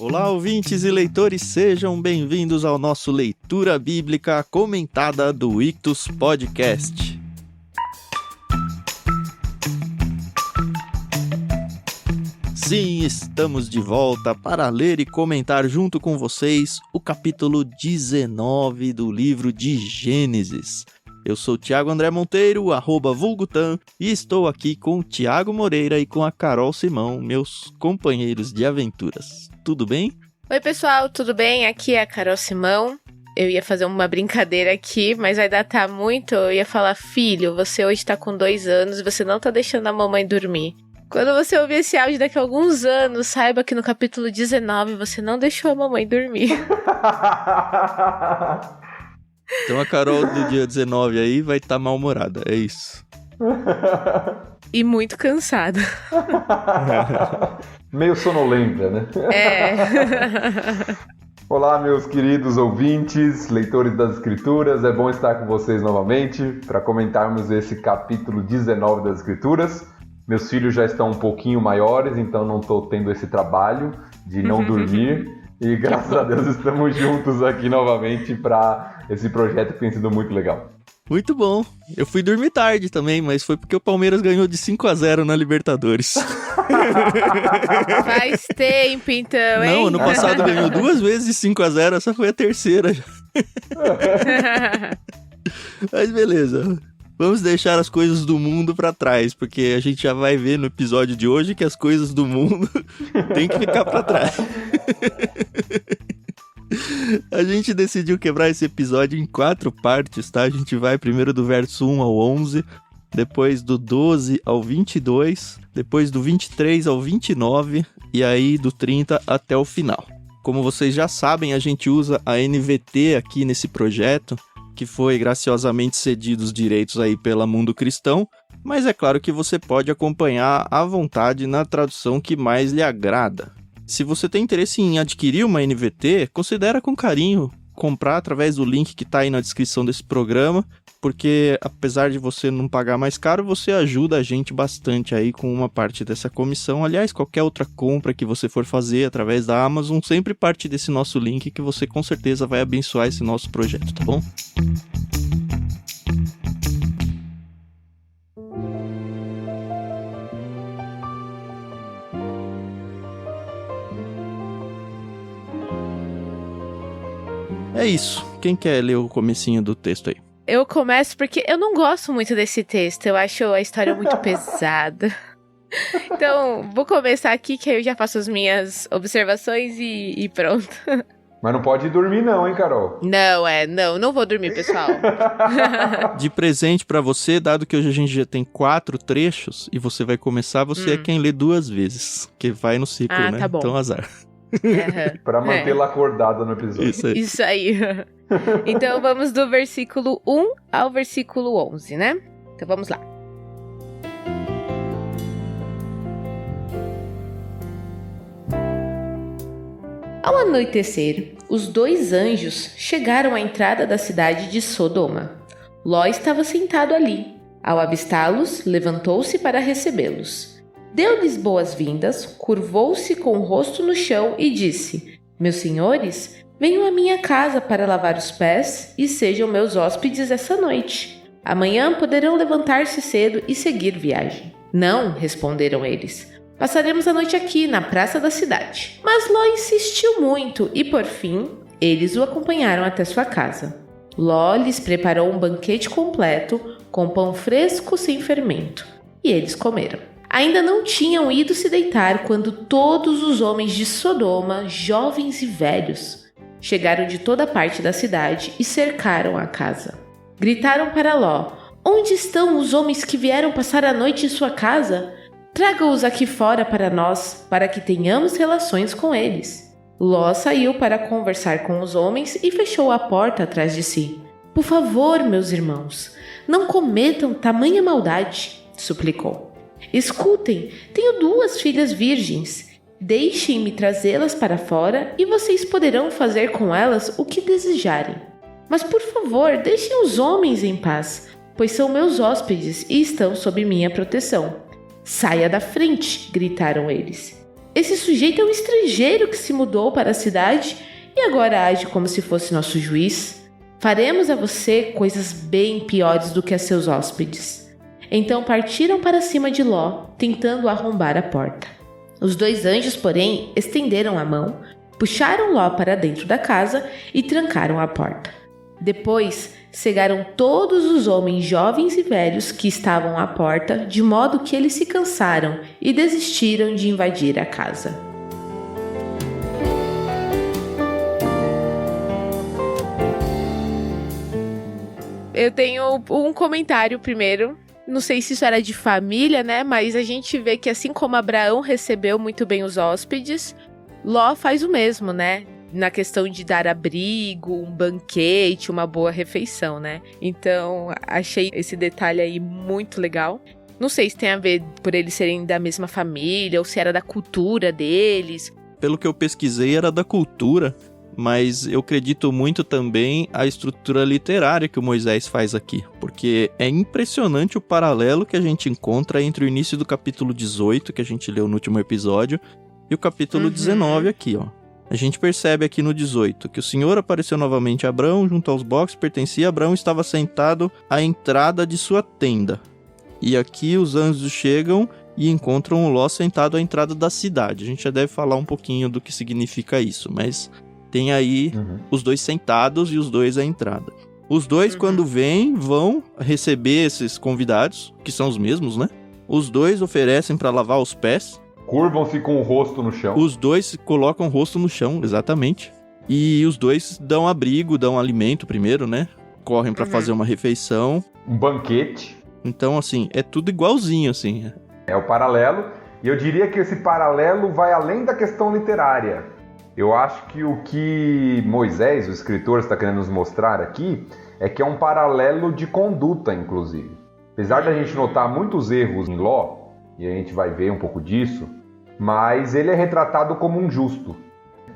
Olá, ouvintes e leitores, sejam bem-vindos ao nosso Leitura Bíblica Comentada do Ictus Podcast. Sim, estamos de volta para ler e comentar junto com vocês o capítulo 19 do livro de Gênesis. Eu sou o Thiago André Monteiro, @vulgutan, e estou aqui com o Thiago Moreira e com a Carol Simão, meus companheiros de aventuras. Tudo bem? Oi pessoal, tudo bem? Aqui é a Carol Simão. Eu ia fazer uma brincadeira aqui, mas vai datar muito. Eu ia falar, filho, você hoje tá com 2 anos e você não tá deixando a mamãe dormir. Quando você ouvir esse áudio daqui a alguns anos, saiba que no capítulo 19 você não deixou a mamãe dormir. Então a Carol do dia 19 aí vai estar mal-humorada, é isso. E muito cansada. Meio sonolenta, né? É. Olá, meus queridos ouvintes, leitores das Escrituras. É bom estar com vocês novamente para comentarmos esse capítulo 19 das Escrituras. Meus filhos já estão um pouquinho maiores, então não estou tendo esse trabalho de não dormir. E graças a Deus estamos juntos aqui novamente para esse projeto que tem sido muito legal. Muito bom. Eu fui dormir tarde também, mas foi porque o Palmeiras ganhou de 5-0 na Libertadores. Faz tempo então, hein? Não, ano passado ganhou 2 vezes de 5-0, essa foi a terceira. Mas beleza. Vamos deixar as coisas do mundo pra trás, porque a gente já vai ver no episódio de hoje que as coisas do mundo tem que ficar pra trás. A gente decidiu quebrar esse episódio em 4 partes, tá? A gente vai primeiro do verso 1 ao 11, depois do 12 ao 22, depois do 23 ao 29 e aí do 30 até o final. Como vocês já sabem, a gente usa a NVT aqui nesse projeto, que foi graciosamente cedido os direitos aí pela Mundo Cristão, mas é claro que você pode acompanhar à vontade na tradução que mais lhe agrada. Se você tem interesse em adquirir uma NVT, considera com carinho comprar através do link que está aí na descrição desse programa, porque apesar de você não pagar mais caro, você ajuda a gente bastante aí com uma parte dessa comissão. Aliás, qualquer outra compra que você for fazer através da Amazon, sempre parte desse nosso link que você com certeza vai abençoar esse nosso projeto, tá bom? É isso. Quem quer ler o comecinho do texto aí? Eu começo porque eu não gosto muito desse texto. Eu acho a história muito pesada. Então, vou começar aqui que aí eu já faço as minhas observações e pronto. Mas não pode dormir não, hein, Carol? Não vou dormir, pessoal. De presente pra você, dado que hoje a gente já tem 4 trechos e você vai começar, você é quem lê 2 vezes, que vai no ciclo, né? Tá bom. Então azar. Para mantê-la acordada no episódio. Isso aí. Então vamos do versículo 1 ao versículo 11, né? Então vamos lá. Ao anoitecer, os 2 anjos chegaram à entrada da cidade de Sodoma. Ló estava sentado ali. Ao avistá-los, levantou-se para recebê-los. Deu-lhes boas-vindas, curvou-se com o rosto no chão e disse: Meus senhores, venham à minha casa para lavar os pés e sejam meus hóspedes essa noite. Amanhã poderão levantar-se cedo e seguir viagem. Não, responderam eles. Passaremos a noite aqui, na praça da cidade. Mas Ló insistiu muito e, por fim, eles o acompanharam até sua casa. Ló lhes preparou um banquete completo, com pão fresco sem fermento. E eles comeram. Ainda não tinham ido se deitar quando todos os homens de Sodoma, jovens e velhos, chegaram de toda parte da cidade e cercaram a casa. Gritaram para Ló: Onde estão os homens que vieram passar a noite em sua casa? Traga-os aqui fora para nós, para que tenhamos relações com eles. Ló saiu para conversar com os homens e fechou a porta atrás de si. Por favor, meus irmãos, não cometam tamanha maldade, suplicou. Escutem, tenho 2 filhas virgens. Deixem-me trazê-las para fora e vocês poderão fazer com elas o que desejarem. Mas, por favor, deixem os homens em paz, pois são meus hóspedes e estão sob minha proteção. Saia da frente, gritaram eles. esse sujeito é um estrangeiro que se mudou para a cidade e agora age como se fosse nosso juiz. Faremos a você coisas bem piores do que a seus hóspedes. Então partiram para cima de Ló, tentando arrombar a porta. Os 2 anjos, porém, estenderam a mão, puxaram Ló para dentro da casa e trancaram a porta. Depois, cegaram todos os homens jovens e velhos que estavam à porta, de modo que eles se cansaram e desistiram de invadir a casa. Eu tenho um comentário primeiro. Não sei se isso era de família, né? Mas a gente vê que assim como Abraão recebeu muito bem os hóspedes, Ló faz o mesmo, né? Na questão de dar abrigo, um banquete, uma boa refeição, né? Então, achei esse detalhe aí muito legal. Não sei se tem a ver por eles serem da mesma família ou se era da cultura deles. Pelo que eu pesquisei, era da cultura, mas eu acredito muito também a estrutura literária que o Moisés faz aqui, porque é impressionante o paralelo que a gente encontra entre o início do capítulo 18, que a gente leu no último episódio, e o capítulo 19 aqui, ó. A gente percebe aqui no 18 que o Senhor apareceu novamente a Abrão junto aos boxes que pertencia a Abrão, estava sentado à entrada de sua tenda. E aqui os anjos chegam e encontram o Ló sentado à entrada da cidade. A gente já deve falar um pouquinho do que significa isso, mas tem aí os 2 sentados e os 2 à entrada. Os 2, quando vêm, vão receber esses convidados, que são os mesmos, né? Os 2 oferecem para lavar os pés. Curvam-se com o rosto no chão. Os 2 colocam o rosto no chão, exatamente. E os 2 dão abrigo, dão alimento primeiro, né? Correm pra fazer uma refeição. Um banquete. Então, assim, é tudo igualzinho, assim. É o paralelo. E eu diria que esse paralelo vai além da questão literária. Eu acho que o que Moisés, o escritor, está querendo nos mostrar aqui é que é um paralelo de conduta, inclusive. Apesar da gente notar muitos erros em Ló, e a gente vai ver um pouco disso, mas ele é retratado como um justo.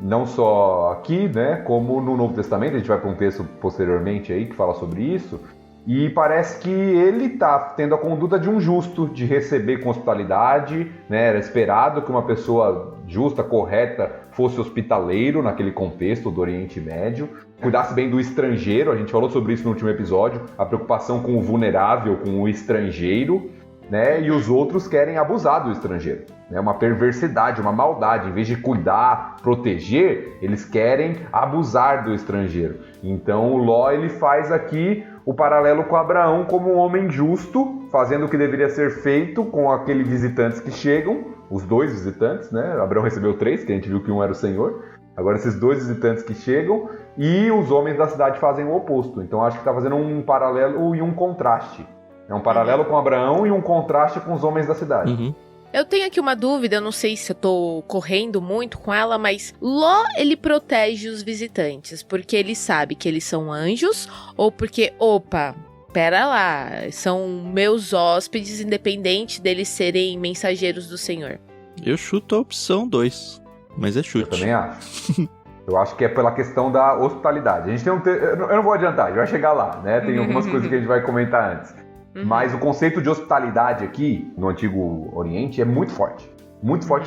Não só aqui, né, como no Novo Testamento, a gente vai para um texto posteriormente aí que fala sobre isso, e parece que ele está tendo a conduta de um justo, de receber com hospitalidade, né, era esperado que uma pessoa justa, correta, fosse hospitaleiro naquele contexto do Oriente Médio, cuidasse bem do estrangeiro, a gente falou sobre isso no último episódio, a preocupação com o vulnerável, com o estrangeiro, né? E os outros querem abusar do estrangeiro. É uma perversidade, uma maldade. Em vez de cuidar, proteger, eles querem abusar do estrangeiro. Então o Ló ele faz aqui o paralelo com Abraão como um homem justo, fazendo o que deveria ser feito com aqueles visitantes que chegam, os 2 visitantes, né? Abraão recebeu 3, que a gente viu que um era o Senhor. Agora esses 2 visitantes que chegam e os homens da cidade fazem o oposto. Então acho que está fazendo um paralelo e um contraste. É um paralelo com Abraão e um contraste com os homens da cidade. Eu tenho aqui uma dúvida, eu não sei se eu tô correndo muito com ela, mas Ló, ele protege os visitantes porque ele sabe que eles são anjos ou porque, opa, pera lá, são meus hóspedes, independente deles serem mensageiros do Senhor? Eu chuto a opção 2, mas é chute. Eu também acho. Eu acho que é pela questão da hospitalidade. A gente tem eu não vou adiantar, a gente vai chegar lá, né? Tem algumas coisas que a gente vai comentar antes. Mas o conceito de hospitalidade aqui, no Antigo Oriente, é muito forte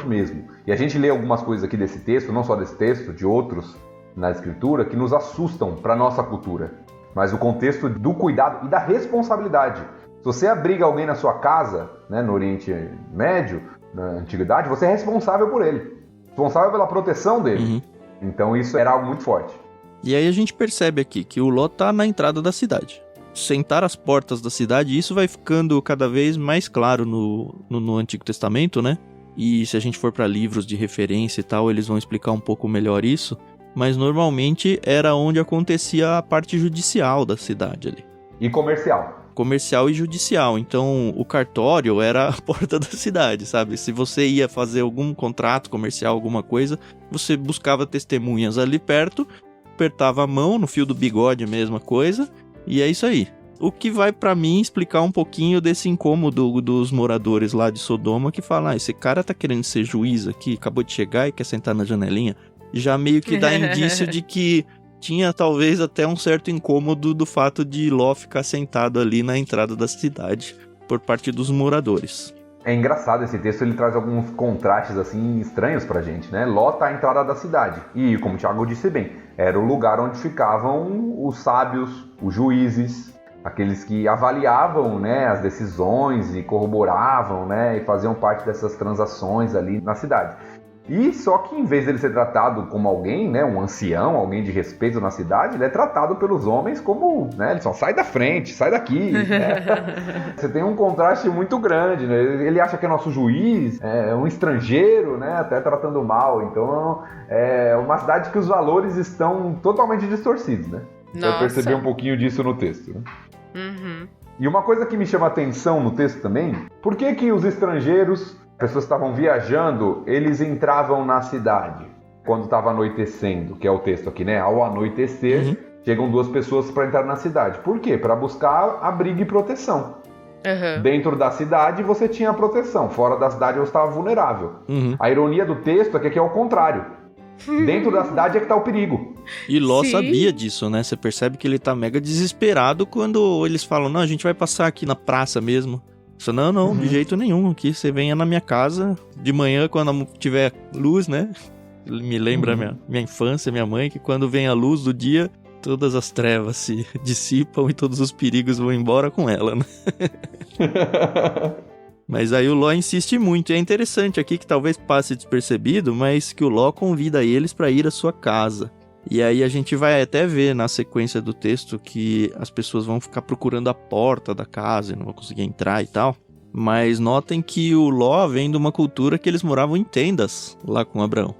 mesmo. E a gente lê algumas coisas aqui desse texto, não só desse texto, de outros na Escritura, que nos assustam para a nossa cultura. Mas o contexto do cuidado e da responsabilidade. Se você abriga alguém na sua casa, né, no Oriente Médio, na Antiguidade, você é responsável por ele. Responsável pela proteção dele. Então isso era algo muito forte. E aí a gente percebe aqui que o Ló tá na entrada da cidade. Sentar às portas da cidade, isso vai ficando cada vez mais claro no Antigo Testamento, né? E se a gente for para livros de referência e tal, eles vão explicar um pouco melhor isso. Mas normalmente era onde acontecia a parte judicial da cidade ali. E comercial. Comercial e judicial. Então o cartório era a porta da cidade, sabe? Se você ia fazer algum contrato comercial, alguma coisa, você buscava testemunhas ali perto, apertava a mão, no fio do bigode a mesma coisa. E é isso aí. O que vai pra mim explicar um pouquinho desse incômodo dos moradores lá de Sodoma que falam, esse cara tá querendo ser juiz aqui, acabou de chegar e quer sentar na janelinha. Já meio que dá indício de que tinha talvez até um certo incômodo do fato de Ló ficar sentado ali na entrada da cidade por parte dos moradores. É engraçado, esse texto ele traz alguns contrastes assim estranhos pra gente, né? Ló tá à entrada da cidade e, como o Thiago disse bem, era o lugar onde ficavam os sábios, os juízes, aqueles que avaliavam, né, as decisões e corroboravam, né, e faziam parte dessas transações ali na cidade. E só que em vez dele ser tratado como alguém, né, um ancião, alguém de respeito na cidade, ele é tratado pelos homens como, né, ele só sai da frente, sai daqui. Né? Você tem um contraste muito grande, né? Ele acha que é nosso juiz, é um estrangeiro, né, até tratando mal. Então é uma cidade que os valores estão totalmente distorcidos, né? Você vai perceber um pouquinho disso no texto, né? Uhum. E uma coisa que me chama atenção no texto também, por que os estrangeiros, pessoas que estavam viajando, eles entravam na cidade quando estava anoitecendo, que é o texto aqui, né? Ao anoitecer, chegam 2 pessoas para entrar na cidade. Por quê? Para buscar abrigo e proteção. Dentro da cidade você tinha proteção, fora da cidade você estava vulnerável. A ironia do texto é que aqui é o contrário. Dentro da cidade é que tá o perigo. E Ló sabia disso, né? Você percebe que ele tá mega desesperado quando eles falam, não, a gente vai passar aqui na praça mesmo. Só, não, de jeito nenhum. Aqui você venha na minha casa de manhã quando tiver luz, né? Me lembra minha infância, minha mãe, que quando vem a luz do dia, todas as trevas se dissipam e todos os perigos vão embora com ela, né? Mas aí o Ló insiste muito, e é interessante aqui que talvez passe despercebido, mas que o Ló convida eles para ir à sua casa. E aí a gente vai até ver na sequência do texto que as pessoas vão ficar procurando a porta da casa e não vão conseguir entrar e tal. Mas notem que o Ló vem de uma cultura que eles moravam em tendas lá com Abraão.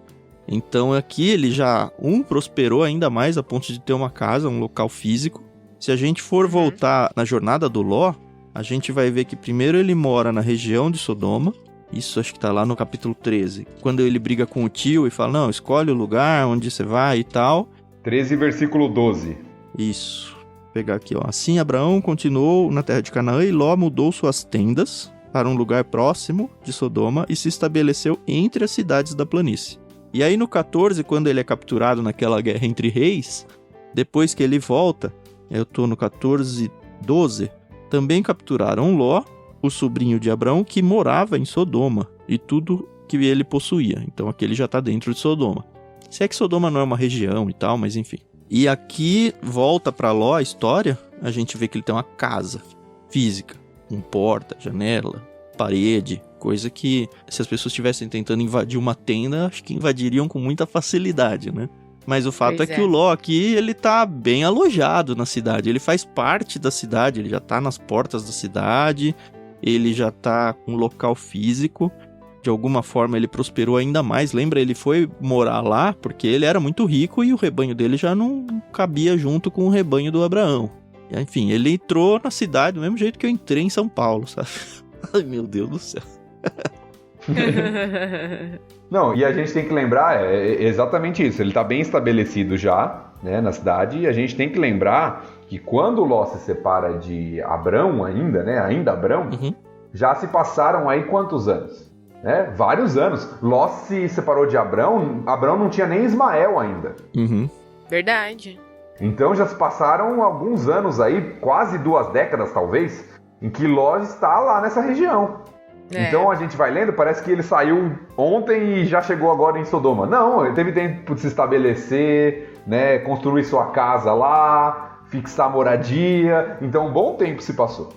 Então aqui ele já, prosperou ainda mais a ponto de ter uma casa, um local físico. Se a gente for voltar na jornada do Ló, a gente vai ver que primeiro ele mora na região de Sodoma. Isso acho que tá lá no capítulo 13. Quando ele briga com o tio e fala, não, escolhe o lugar onde você vai e tal. 13, versículo 12. Isso. Vou pegar aqui, ó. Assim Abraão continuou na terra de Canaã e Ló mudou suas tendas para um lugar próximo de Sodoma e se estabeleceu entre as cidades da planície. E aí no 14, quando ele é capturado naquela guerra entre reis, depois que ele volta, eu tô no 14, 12... Também capturaram Ló, o sobrinho de Abraão, que morava em Sodoma, e tudo que ele possuía. Então aqui ele já está dentro de Sodoma. Se é que Sodoma não é uma região e tal, mas enfim. E aqui volta para Ló a história, a gente vê que ele tem uma casa física, com porta, janela, parede, coisa que se as pessoas estivessem tentando invadir uma tenda, acho que invadiriam com muita facilidade, né? Mas o fato é que o Ló aqui, ele tá bem alojado na cidade. Ele faz parte da cidade, ele já tá nas portas da cidade, ele já tá com um local físico. De alguma forma ele prosperou ainda mais. Lembra, ele foi morar lá porque ele era muito rico e o rebanho dele já não cabia junto com o rebanho do Abraão. E, enfim, ele entrou na cidade do mesmo jeito que eu entrei em São Paulo, sabe? Ai, meu Deus do céu. Não, e a gente tem que lembrar, é exatamente isso, ele está bem estabelecido já, né, na cidade, e a gente tem que lembrar que quando Ló se separa de Abrão ainda, né, ainda Abrão, já se passaram aí quantos anos? Né? Vários anos. Ló se separou de Abrão, Abrão não tinha nem Ismael ainda. Verdade. Então já se passaram alguns anos aí, quase 2 décadas talvez, em que Ló está lá nessa região. Então a gente vai lendo, parece que ele saiu ontem e já chegou agora em Sodoma. Não, ele teve tempo de se estabelecer, né, construir sua casa lá, fixar moradia. Então um bom tempo se passou.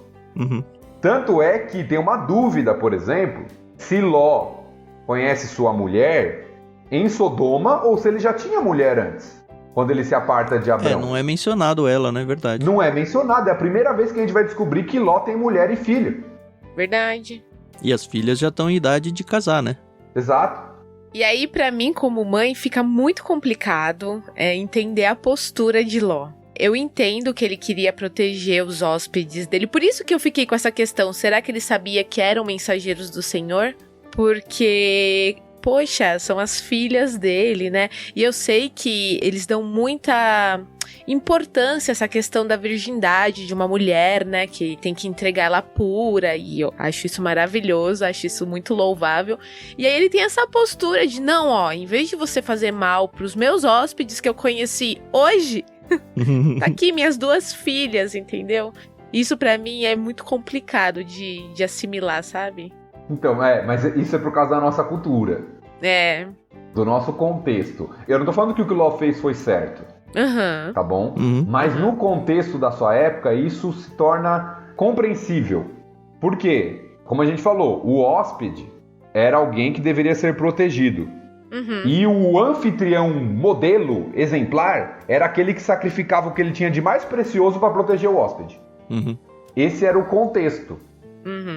Tanto é que tem uma dúvida, por exemplo, se Ló conhece sua mulher em Sodoma ou se ele já tinha mulher antes, quando ele se aparta de Abrão. Não é mencionado ela, não é verdade? Não é mencionado, é a primeira vez que a gente vai descobrir que Ló tem mulher e filho. Verdade. E as filhas já estão em idade de casar, né? Exato. E aí, pra mim, como mãe, fica muito complicado entender a postura de Ló. Eu entendo que ele queria proteger os hóspedes dele. Por isso que eu fiquei com essa questão. Será que ele sabia que eram mensageiros do Senhor? Porque, poxa, são as filhas dele, né? E eu sei que eles dão muita importância a essa questão da virgindade de uma mulher, né? Que tem que entregar ela pura. E eu acho isso maravilhoso, acho isso muito louvável. E aí ele tem essa postura de, não, ó, em vez de você fazer mal pros meus hóspedes que eu conheci hoje, tá aqui minhas 2 filhas, entendeu? Isso pra mim é muito complicado de assimilar, sabe? Então, mas isso é por causa da nossa cultura. Do nosso contexto. Eu não tô falando que o que o Ló fez foi certo. Tá bom? Mas no contexto da sua época, isso se torna compreensível. Por quê? Como a gente falou, o hóspede era alguém que deveria ser protegido. E o anfitrião modelo, exemplar, era aquele que sacrificava o que ele tinha de mais precioso para proteger o hóspede. Esse era o contexto.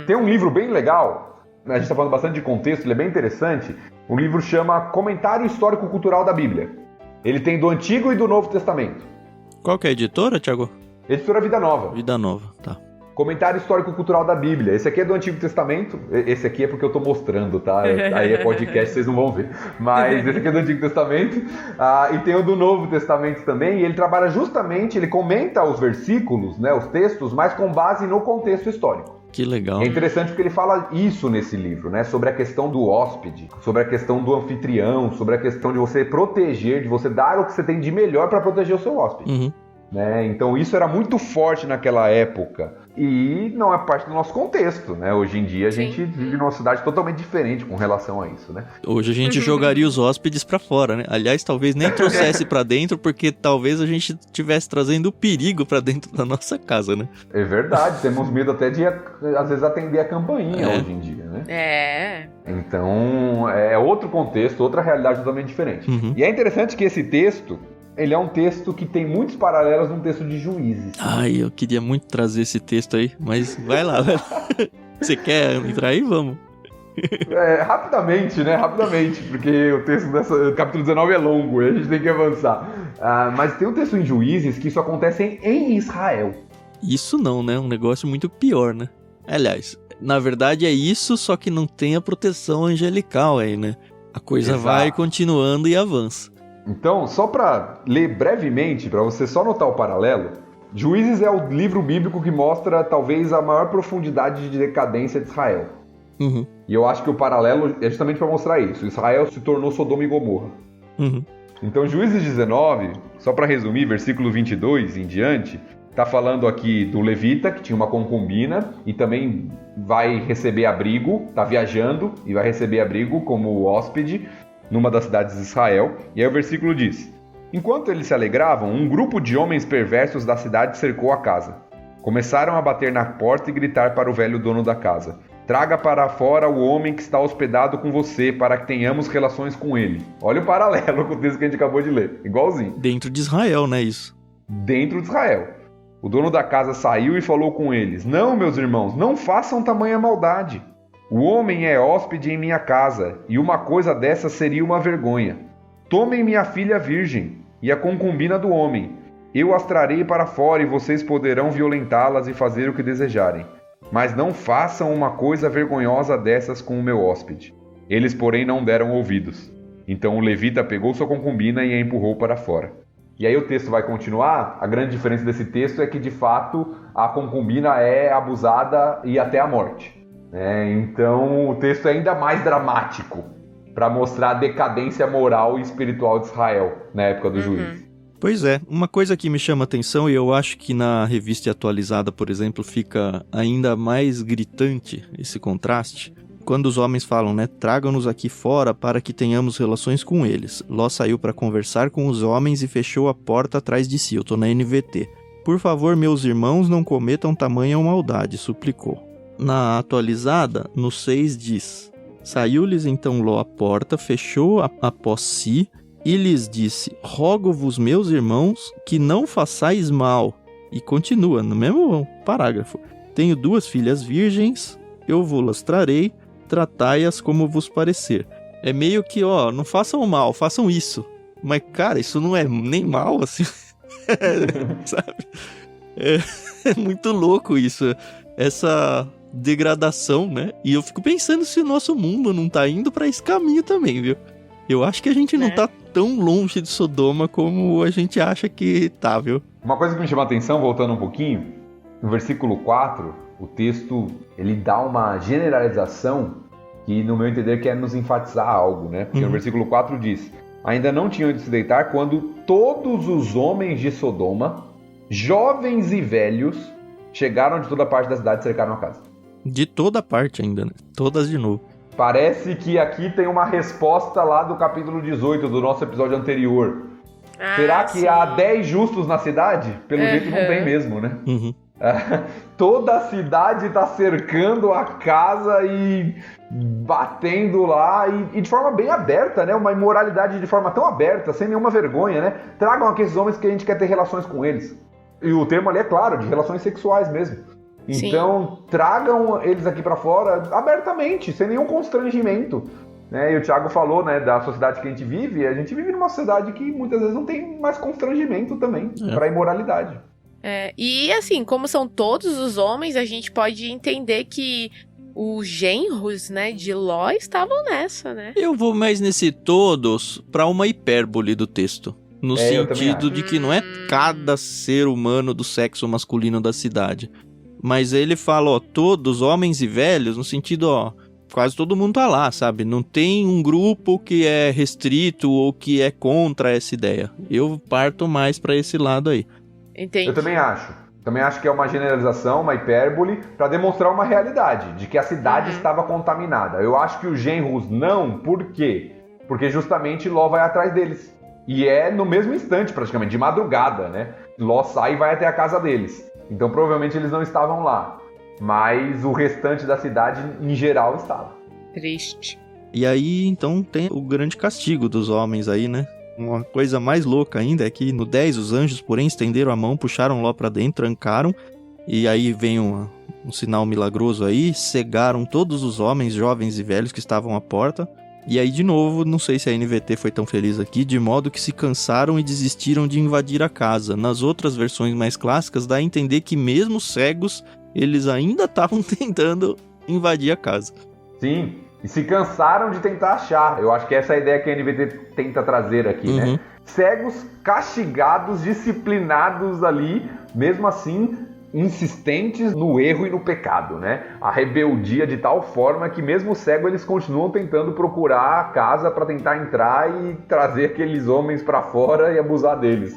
Tem um livro bem legal, a gente está falando bastante de contexto, ele é bem interessante. O livro chama Comentário Histórico-Cultural da Bíblia. Ele tem do Antigo e do Novo Testamento. Qual que é a editora, Thiago? Editora Vida Nova. Vida Nova, tá. Comentário Histórico-Cultural da Bíblia. Esse aqui é do Antigo Testamento. Esse aqui é porque eu tô mostrando, tá? Aí é podcast, vocês não vão ver. Mas esse aqui é do Antigo Testamento. E tem o do Novo Testamento também. E ele trabalha justamente, ele comenta os versículos, né, os textos, mas com base no contexto histórico. Que legal. É interessante porque ele fala isso nesse livro, né? Sobre a questão do hóspede, sobre a questão do anfitrião, sobre a questão de você proteger, de você dar o que você tem de melhor para proteger o seu hóspede. Né? Então isso era muito forte naquela época e não é parte do nosso contexto, né? Hoje em dia a gente vive numa cidade totalmente diferente com relação a isso, né? Hoje a gente jogaria os hóspedes pra fora, né? Aliás, talvez nem trouxesse pra dentro, porque talvez a gente estivesse trazendo perigo pra dentro da nossa casa, né? É verdade, temos medo até de às vezes atender a campainha hoje em dia, né? Então é outro contexto, outra realidade totalmente diferente. E é interessante que esse texto, ele é um texto que tem muitos paralelos num texto de Juízes. Ai, eu queria muito trazer esse texto aí, mas vai lá, velho. Você quer entrar aí? Vamos. Rapidamente, né? Rapidamente, porque o texto dessa capítulo 19 é longo e a gente tem que avançar. Mas tem um texto em Juízes que isso acontece em Israel. Isso não, né? Um negócio muito pior, né? Aliás, na verdade é isso, só que não tem a proteção angelical aí, né? A coisa vai continuando e avança. Então, só para ler brevemente, para você só notar o paralelo, Juízes é o livro bíblico que mostra talvez a maior profundidade de decadência de Israel. E eu acho que o paralelo é justamente para mostrar isso. Israel se tornou Sodoma e Gomorra. Então, Juízes 19, só para resumir, versículo 22 em diante, está falando aqui do levita, que tinha uma concubina e também vai receber abrigo, está viajando e vai receber abrigo como hóspede numa das cidades de Israel. E aí o versículo diz: enquanto eles se alegravam, um grupo de homens perversos da cidade cercou a casa. Começaram a bater na porta e gritar para o velho dono da casa: traga para fora o homem que está hospedado com você, para que tenhamos relações com ele. Olha o paralelo com o texto que a gente acabou de ler, igualzinho. Dentro de Israel, né, isso? Dentro de Israel. O dono da casa saiu e falou com eles: não, meus irmãos, não façam tamanha maldade. O homem é hóspede em minha casa, e uma coisa dessa seria uma vergonha. Tomem minha filha virgem e a concubina do homem. Eu as trarei para fora e vocês poderão violentá-las e fazer o que desejarem. Mas não façam uma coisa vergonhosa dessas com o meu hóspede. Eles, porém, não deram ouvidos. Então o levita pegou sua concubina e a empurrou para fora. E aí o texto vai continuar. A grande diferença desse texto é que, de fato, a concubina é abusada e até a morte. Então o texto é ainda mais dramático para mostrar a decadência moral e espiritual de Israel na época do juiz. Pois é, uma coisa que me chama a atenção, e eu acho que na revista atualizada, por exemplo, fica ainda mais gritante esse contraste, quando os homens falam, né, tragam-nos aqui fora para que tenhamos relações com eles. Ló saiu para conversar com os homens e fechou a porta atrás de si. Eu tô na NVT. Por favor, meus irmãos, não cometam tamanha maldade, suplicou. Na atualizada, no 6 diz: saiu-lhes então Ló à porta, fechou após si e lhes disse: rogo-vos, meus irmãos, que não façais mal. E continua no mesmo parágrafo: tenho 2 filhas virgens, eu vou-las trarei, tratai-as como vos parecer. É meio que, não façam mal, façam isso. Mas, cara, isso não é nem mal, assim. Sabe? É muito louco isso. Essa degradação, né? E eu fico pensando se o nosso mundo não tá indo pra esse caminho também, viu? Eu acho que a gente não tá tão longe de Sodoma como a gente acha que tá, viu? Uma coisa que me chama a atenção, voltando um pouquinho, no versículo 4, o texto, ele dá uma generalização que, no meu entender, quer nos enfatizar algo, né? Porque no versículo 4 diz: ainda não tinham ido se deitar quando todos os homens de Sodoma, jovens e velhos, chegaram de toda parte da cidade e cercaram a casa. De toda parte ainda, né? Todas de novo. Parece que aqui tem uma resposta lá do capítulo 18 do nosso episódio anterior. Será que sim. há 10 justos na cidade? Pelo jeito não tem mesmo, né? Uhum. Toda a cidade tá cercando a casa e batendo lá e de forma bem aberta, né? Uma imoralidade de forma tão aberta, sem nenhuma vergonha, né? Tragam aqui esses homens que a gente quer ter relações com eles. E o termo ali é claro, de relações sexuais mesmo. Então, tragam eles aqui pra fora abertamente, sem nenhum constrangimento. Né? E o Thiago falou, né, da sociedade que a gente vive numa sociedade que muitas vezes não tem mais constrangimento também pra imoralidade. E assim, como são todos os homens, a gente pode entender que os genros, né, de Ló estavam nessa, né? Eu vou mais nesse todos pra uma hipérbole do texto. No sentido de que não é cada ser humano do sexo masculino da cidade. Mas ele fala, todos, homens e velhos, no sentido, quase todo mundo tá lá, sabe? Não tem um grupo que é restrito ou que é contra essa ideia. Eu parto mais pra esse lado aí. Entendi. Eu também acho. Também acho que é uma generalização, uma hipérbole, pra demonstrar uma realidade, de que a cidade estava contaminada. Eu acho que os genros não, por quê? Porque justamente Ló vai atrás deles. E é no mesmo instante, praticamente, de madrugada, né? Ló sai e vai até a casa deles. Então, provavelmente, eles não estavam lá. Mas o restante da cidade, em geral, estava. Triste. E aí, então, tem o grande castigo dos homens aí, né? Uma coisa mais louca ainda é que no 10, os anjos, porém, estenderam a mão, puxaram Ló pra dentro, trancaram. E aí vem um sinal milagroso aí, cegaram todos os homens, jovens e velhos que estavam à porta. E aí, de novo, não sei se a NVT foi tão feliz aqui, de modo que se cansaram e desistiram de invadir a casa. Nas outras versões mais clássicas, dá a entender que mesmo cegos, eles ainda estavam tentando invadir a casa. Sim, e se cansaram de tentar achar. Eu acho que essa é a ideia que a NVT tenta trazer aqui, né? Cegos, castigados, disciplinados ali, mesmo assim, insistentes no erro e no pecado, né? A rebeldia de tal forma que mesmo cego eles continuam tentando procurar a casa para tentar entrar e trazer aqueles homens para fora e abusar deles.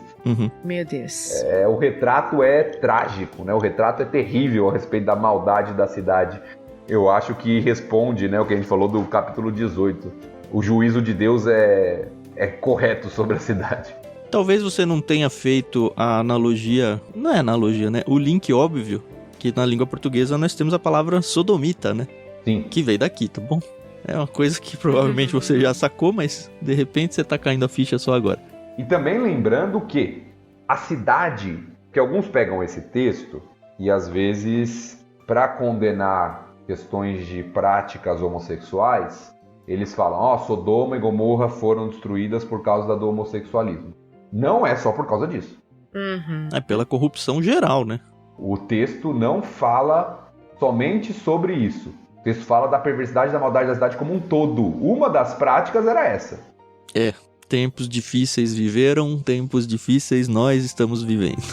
Meu Deus. O retrato é trágico, né? O retrato é terrível a respeito da maldade da cidade. Eu acho que responde, né, o que a gente falou do capítulo 18. O juízo de Deus é correto sobre a cidade. Talvez você não tenha feito a analogia, não é analogia, né? O link óbvio, que na língua portuguesa nós temos a palavra sodomita, né? Sim. Que veio daqui, tá bom? É uma coisa que provavelmente você já sacou, mas de repente você tá caindo a ficha só agora. E também lembrando que a cidade, que alguns pegam esse texto e às vezes para condenar questões de práticas homossexuais, eles falam, Sodoma e Gomorra foram destruídas por causa do homossexualismo. Não é só por causa disso. É pela corrupção geral, né? O texto não fala somente sobre isso. O texto fala da perversidade e da maldade da cidade como um todo. Uma das práticas era essa. Tempos difíceis viveram, tempos difíceis nós estamos vivendo.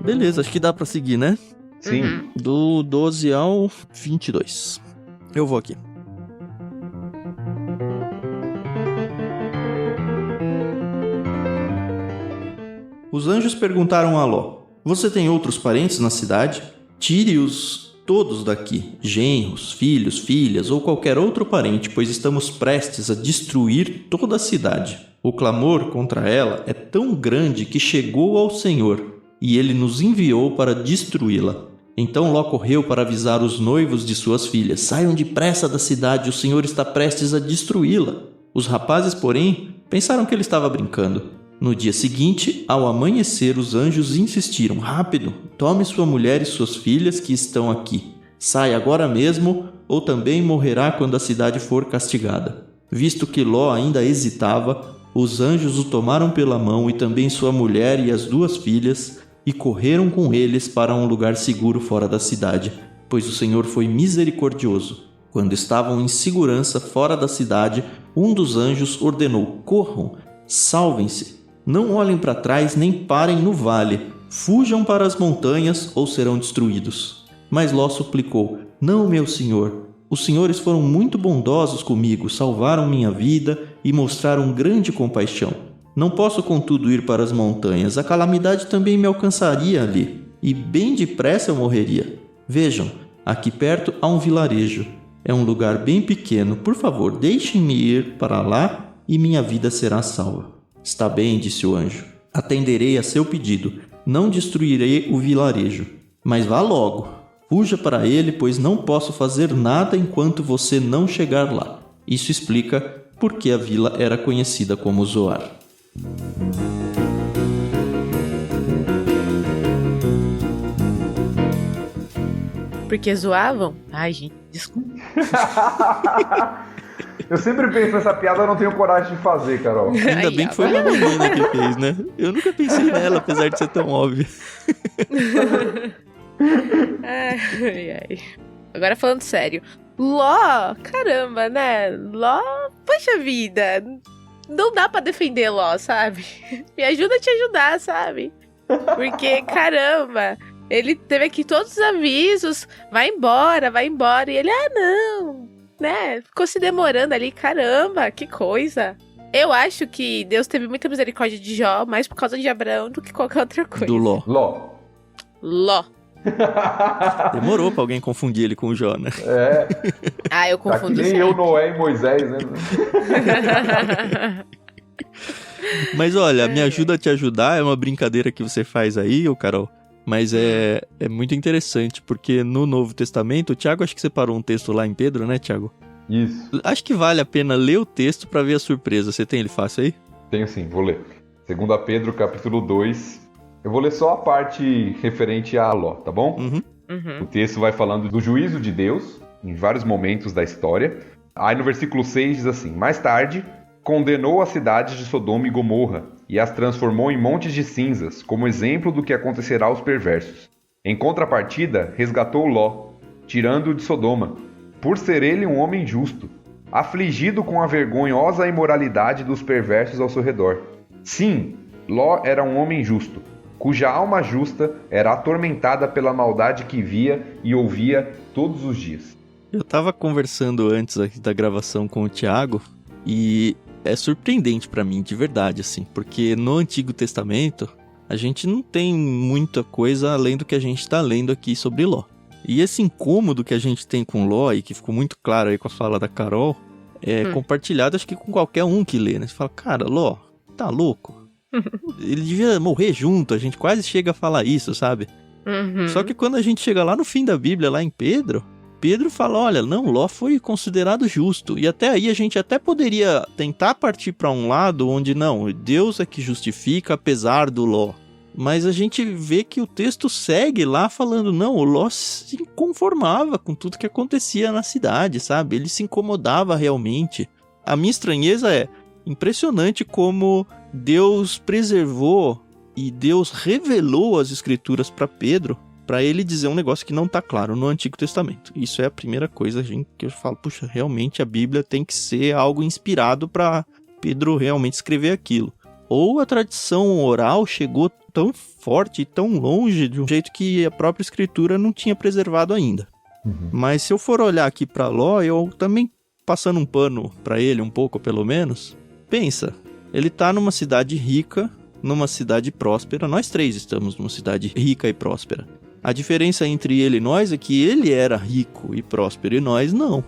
Beleza, acho que dá pra seguir, né? Sim. Do 12 ao 22. Eu vou aqui. Os anjos perguntaram a Ló: Você tem outros parentes na cidade? Tire-os todos daqui, genros, filhos, filhas ou qualquer outro parente, pois estamos prestes a destruir toda a cidade. O clamor contra ela é tão grande que chegou ao Senhor, e ele nos enviou para destruí-la. Então Ló correu para avisar os noivos de suas filhas: Saiam depressa da cidade, o Senhor está prestes a destruí-la. Os rapazes, porém, pensaram que ele estava brincando. No dia seguinte, ao amanhecer, os anjos insistiram: Rápido, tome sua mulher e suas filhas que estão aqui. Saia agora mesmo, ou também morrerá quando a cidade for castigada. Visto que Ló ainda hesitava, os anjos o tomaram pela mão e também sua mulher e as 2 filhas, e correram com eles para um lugar seguro fora da cidade, pois o Senhor foi misericordioso. Quando estavam em segurança fora da cidade, um dos anjos ordenou: Corram, salvem-se, não olhem para trás nem parem no vale. fujam para as montanhas ou serão destruídos. Mas Ló suplicou: não, meu senhor, os senhores foram muito bondosos comigo, salvaram minha vida e mostraram grande compaixão. Não posso, contudo, ir para as montanhas, a calamidade também me alcançaria ali, e bem depressa eu morreria. Vejam, aqui perto há um vilarejo. É um lugar bem pequeno, por favor, deixem-me ir para lá e minha vida será salva. Está bem, disse o anjo, atenderei a seu pedido, não destruirei o vilarejo, mas vá logo. Fuja para ele, pois não posso fazer nada enquanto você não chegar lá. Isso explica por que a vila era conhecida como Zoar. Porque zoavam? Ai, gente, desculpa. Eu sempre penso nessa piada, eu não tenho coragem de fazer, Carol. Ainda bem que foi uma menina que fez, né? Eu nunca pensei nela, apesar de ser tão óbvio. Ai. Agora falando sério. Ló, caramba, né? Ló, poxa vida. Não dá pra defender Ló, sabe? Me ajuda a te ajudar, sabe? Porque, caramba, ele teve aqui todos os avisos. Vai embora. E ele, não, né? Ficou se demorando ali, caramba, que coisa. Eu acho que Deus teve muita misericórdia de Jó, mais por causa de Abraão do que qualquer outra coisa. Do Ló. Ló. Demorou pra alguém confundir ele com o Jó, né? É. Eu confundo tá que nem eu, Noé e Moisés, né? Mas olha, me ajuda a te ajudar, é uma brincadeira que você faz aí, ô Carol. Mas é muito interessante, porque no Novo Testamento, o Tiago acho que separou um texto lá em Pedro, né, Tiago? Isso. Acho que vale a pena ler o texto pra ver a surpresa. Você tem ele fácil aí? Tenho sim, vou ler. 2 Pedro, capítulo 2. Eu vou ler só a parte referente a Ló, tá bom? Uhum. O texto vai falando do juízo de Deus em vários momentos da história. Aí no versículo 6 diz assim: mais tarde, condenou as cidades de Sodoma e Gomorra e as transformou em montes de cinzas, como exemplo do que acontecerá aos perversos. Em contrapartida, resgatou Ló, tirando-o de Sodoma, por ser ele um homem justo, afligido com a vergonhosa imoralidade dos perversos ao seu redor. Sim, Ló era um homem justo, cuja alma justa era atormentada pela maldade que via e ouvia todos os dias. Eu tava conversando antes aqui da gravação com o Tiago e é surpreendente pra mim, de verdade, assim, porque no Antigo Testamento a gente não tem muita coisa além do que a gente tá lendo aqui sobre Ló. E esse incômodo que a gente tem com Ló, e que ficou muito claro aí com a fala da Carol, é compartilhado acho que com qualquer um que lê, né? Você fala, cara, Ló, tá louco? Ele devia morrer junto, a gente quase chega a falar isso, sabe? Só que quando a gente chega lá no fim da Bíblia, lá em Pedro fala, olha, não, Ló foi considerado justo. E até aí a gente até poderia tentar partir para um lado onde não, Deus é que justifica apesar do Ló. Mas a gente vê que o texto segue lá falando, não, o Ló se conformava com tudo que acontecia na cidade, sabe? Ele se incomodava realmente. A minha estranheza é impressionante como Deus preservou e Deus revelou as escrituras para Pedro, para ele dizer um negócio que não está claro no Antigo Testamento. Isso é a primeira coisa, gente, que eu falo, puxa, realmente a Bíblia tem que ser algo inspirado para Pedro realmente escrever aquilo. Ou a tradição oral chegou tão forte e tão longe de um jeito que a própria escritura não tinha preservado ainda. Mas se eu for olhar aqui para Ló, eu também passando um pano para ele um pouco pelo menos, pensa, ele tá numa cidade rica, numa cidade próspera, nós três estamos numa cidade rica e próspera. A diferença entre ele e nós é que ele era rico e próspero e nós não.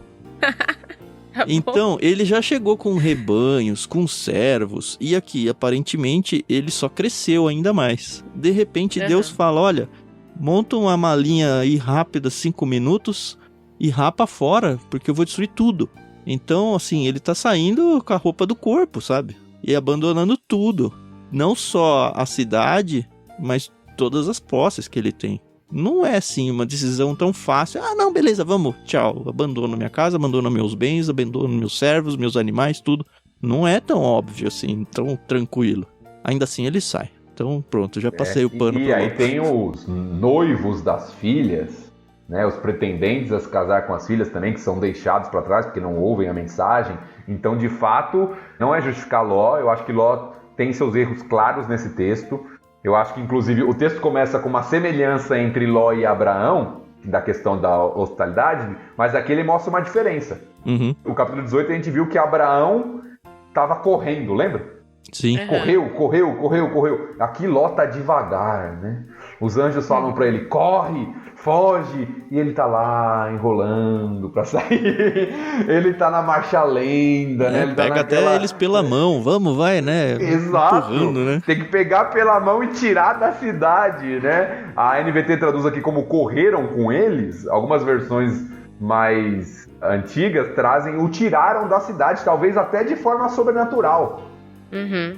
Então, ele já chegou com rebanhos, com servos, e aqui, aparentemente, ele só cresceu ainda mais. De repente, Deus fala, olha, monta uma malinha aí rápida, 5 minutos, e rapa fora, porque eu vou destruir tudo. Então, assim, ele tá saindo com a roupa do corpo, sabe? E abandonando tudo. Não só a cidade, mas todas as posses que ele tem. Não é, assim, uma decisão tão fácil. Ah, não, beleza, vamos, tchau. Abandono minha casa, abandono meus bens, abandono meus servos, meus animais, tudo. Não é tão óbvio, assim, tão tranquilo. Ainda assim, ele sai. Então, pronto, já passei o pano. E aí tem os noivos das filhas, né? Os pretendentes a se casar com as filhas também, que são deixados para trás, porque não ouvem a mensagem. Então, de fato, não é justificar Ló. Eu acho que Ló tem seus erros claros nesse texto. Eu acho que, inclusive, o texto começa com uma semelhança entre Ló e Abraão, da questão da hospitalidade, mas aqui ele mostra uma diferença. Uhum. No capítulo 18 a gente viu que Abraão estava correndo, lembra? Sim. Correu. Aqui Ló tá devagar, né? Os anjos falam pra ele, corre, foge, e ele tá lá enrolando pra sair. Ele tá na marcha lenta, né? Ele Pega tá até eles pela mão, vamos, vai, né? Exato. Empurrando, né? Tem que pegar pela mão e tirar da cidade, né? A NVT traduz aqui como correram com eles. Algumas versões mais antigas trazem o tiraram da cidade, talvez até de forma sobrenatural. Uhum.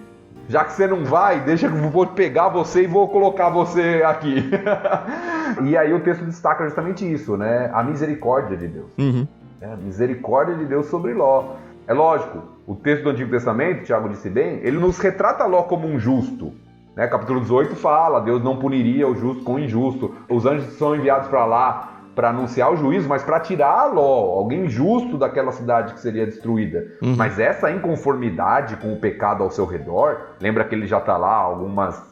Já que você não vai, deixa que eu vou pegar você e vou colocar você aqui. E aí o texto destaca justamente isso, né? A misericórdia de Deus. Uhum. A misericórdia de Deus sobre Ló. É lógico, o texto do Antigo Testamento, Tiago disse bem, ele nos retrata Ló como um justo. Né? Capítulo 18 fala, Deus não puniria o justo com o injusto. Os anjos são enviados para lá para anunciar o juízo, mas para tirar Ló, alguém justo daquela cidade que seria destruída. Uhum. Mas essa inconformidade com o pecado ao seu redor, lembra que ele já está lá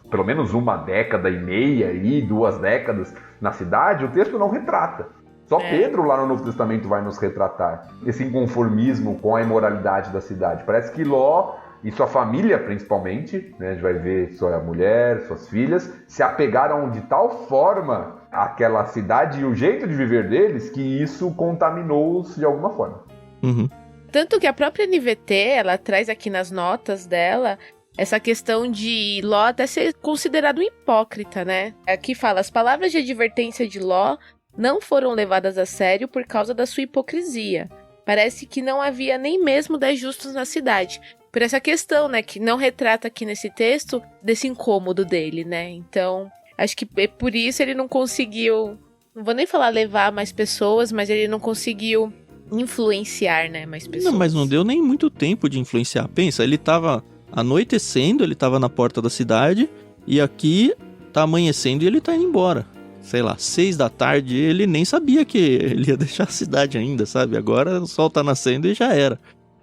pelo menos 1,5 décadas e 2 décadas na cidade, o texto não retrata. Só Pedro lá no Novo Testamento vai nos retratar esse inconformismo com a imoralidade da cidade. Parece que Ló e sua família, principalmente, né, a gente vai ver sua mulher, suas filhas, se apegaram de tal forma àquela cidade e o jeito de viver deles que isso contaminou-os de alguma forma. Uhum. Tanto que a própria NVT, ela traz aqui nas notas dela essa questão de Ló até ser considerado um hipócrita, né? Aqui fala, as palavras de advertência de Ló não foram levadas a sério por causa da sua hipocrisia. Parece que não havia nem mesmo 10 justos na cidade. Por essa questão, né, que não retrata aqui nesse texto desse incômodo dele, né? Então, acho que é por isso ele não conseguiu, não vou nem falar levar mais pessoas, mas ele não conseguiu influenciar, né, mais pessoas. Não, mas não deu nem muito tempo de influenciar. Pensa, ele tava anoitecendo, ele tava na porta da cidade, e aqui tá amanhecendo e ele tá indo embora. Sei lá, 6 da tarde, ele nem sabia que ele ia deixar a cidade ainda, sabe? Agora o sol tá nascendo e já era.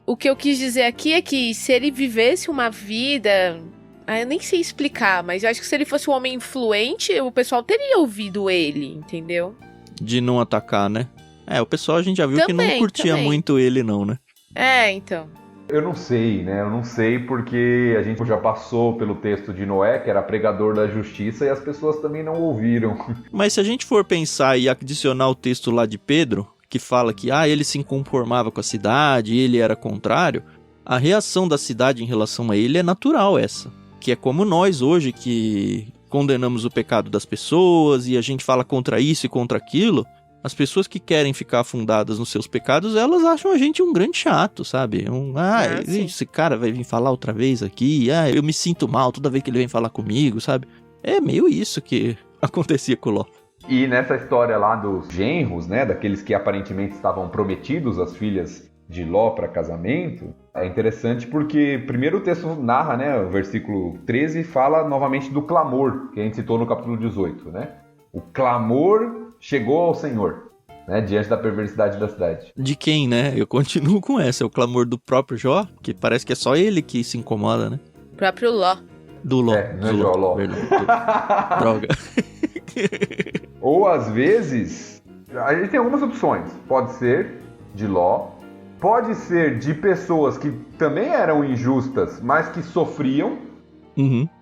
O que eu quis dizer aqui é que se ele vivesse uma vida... eu nem sei explicar, mas eu acho que se ele fosse um homem influente, o pessoal teria ouvido ele, entendeu? De não atacar, né? O pessoal a gente já viu que não curtia muito ele não, né? Então... Eu não sei, né? Eu não sei porque a gente já passou pelo texto de Noé, que era pregador da justiça, e as pessoas também não ouviram. Mas se a gente for pensar e adicionar o texto lá de Pedro, que fala que ele se inconformava com a cidade, ele era contrário, a reação da cidade em relação a ele é natural essa. Que é como nós hoje, que condenamos o pecado das pessoas e a gente fala contra isso e contra aquilo. As pessoas que querem ficar afundadas nos seus pecados, elas acham a gente um grande chato, sabe? Esse cara vai vir falar outra vez aqui, eu me sinto mal toda vez que ele vem falar comigo, sabe? É meio isso que acontecia com o Ló. E nessa história lá dos genros, né, daqueles que aparentemente estavam prometidos às filhas de Ló para casamento, é interessante porque primeiro o texto narra, né, o versículo 13 fala novamente do clamor, que a gente citou no capítulo 18, né? O clamor chegou ao Senhor, né, diante da perversidade da cidade. De quem, né? Eu continuo com essa, é o clamor do próprio Jó, que parece que é só ele que se incomoda, né? O próprio Ló. Do Ló. Não é Jó, Ló. Droga. Ou às vezes, a gente tem algumas opções. Pode ser de Ló, pode ser de pessoas que também eram injustas, mas que sofriam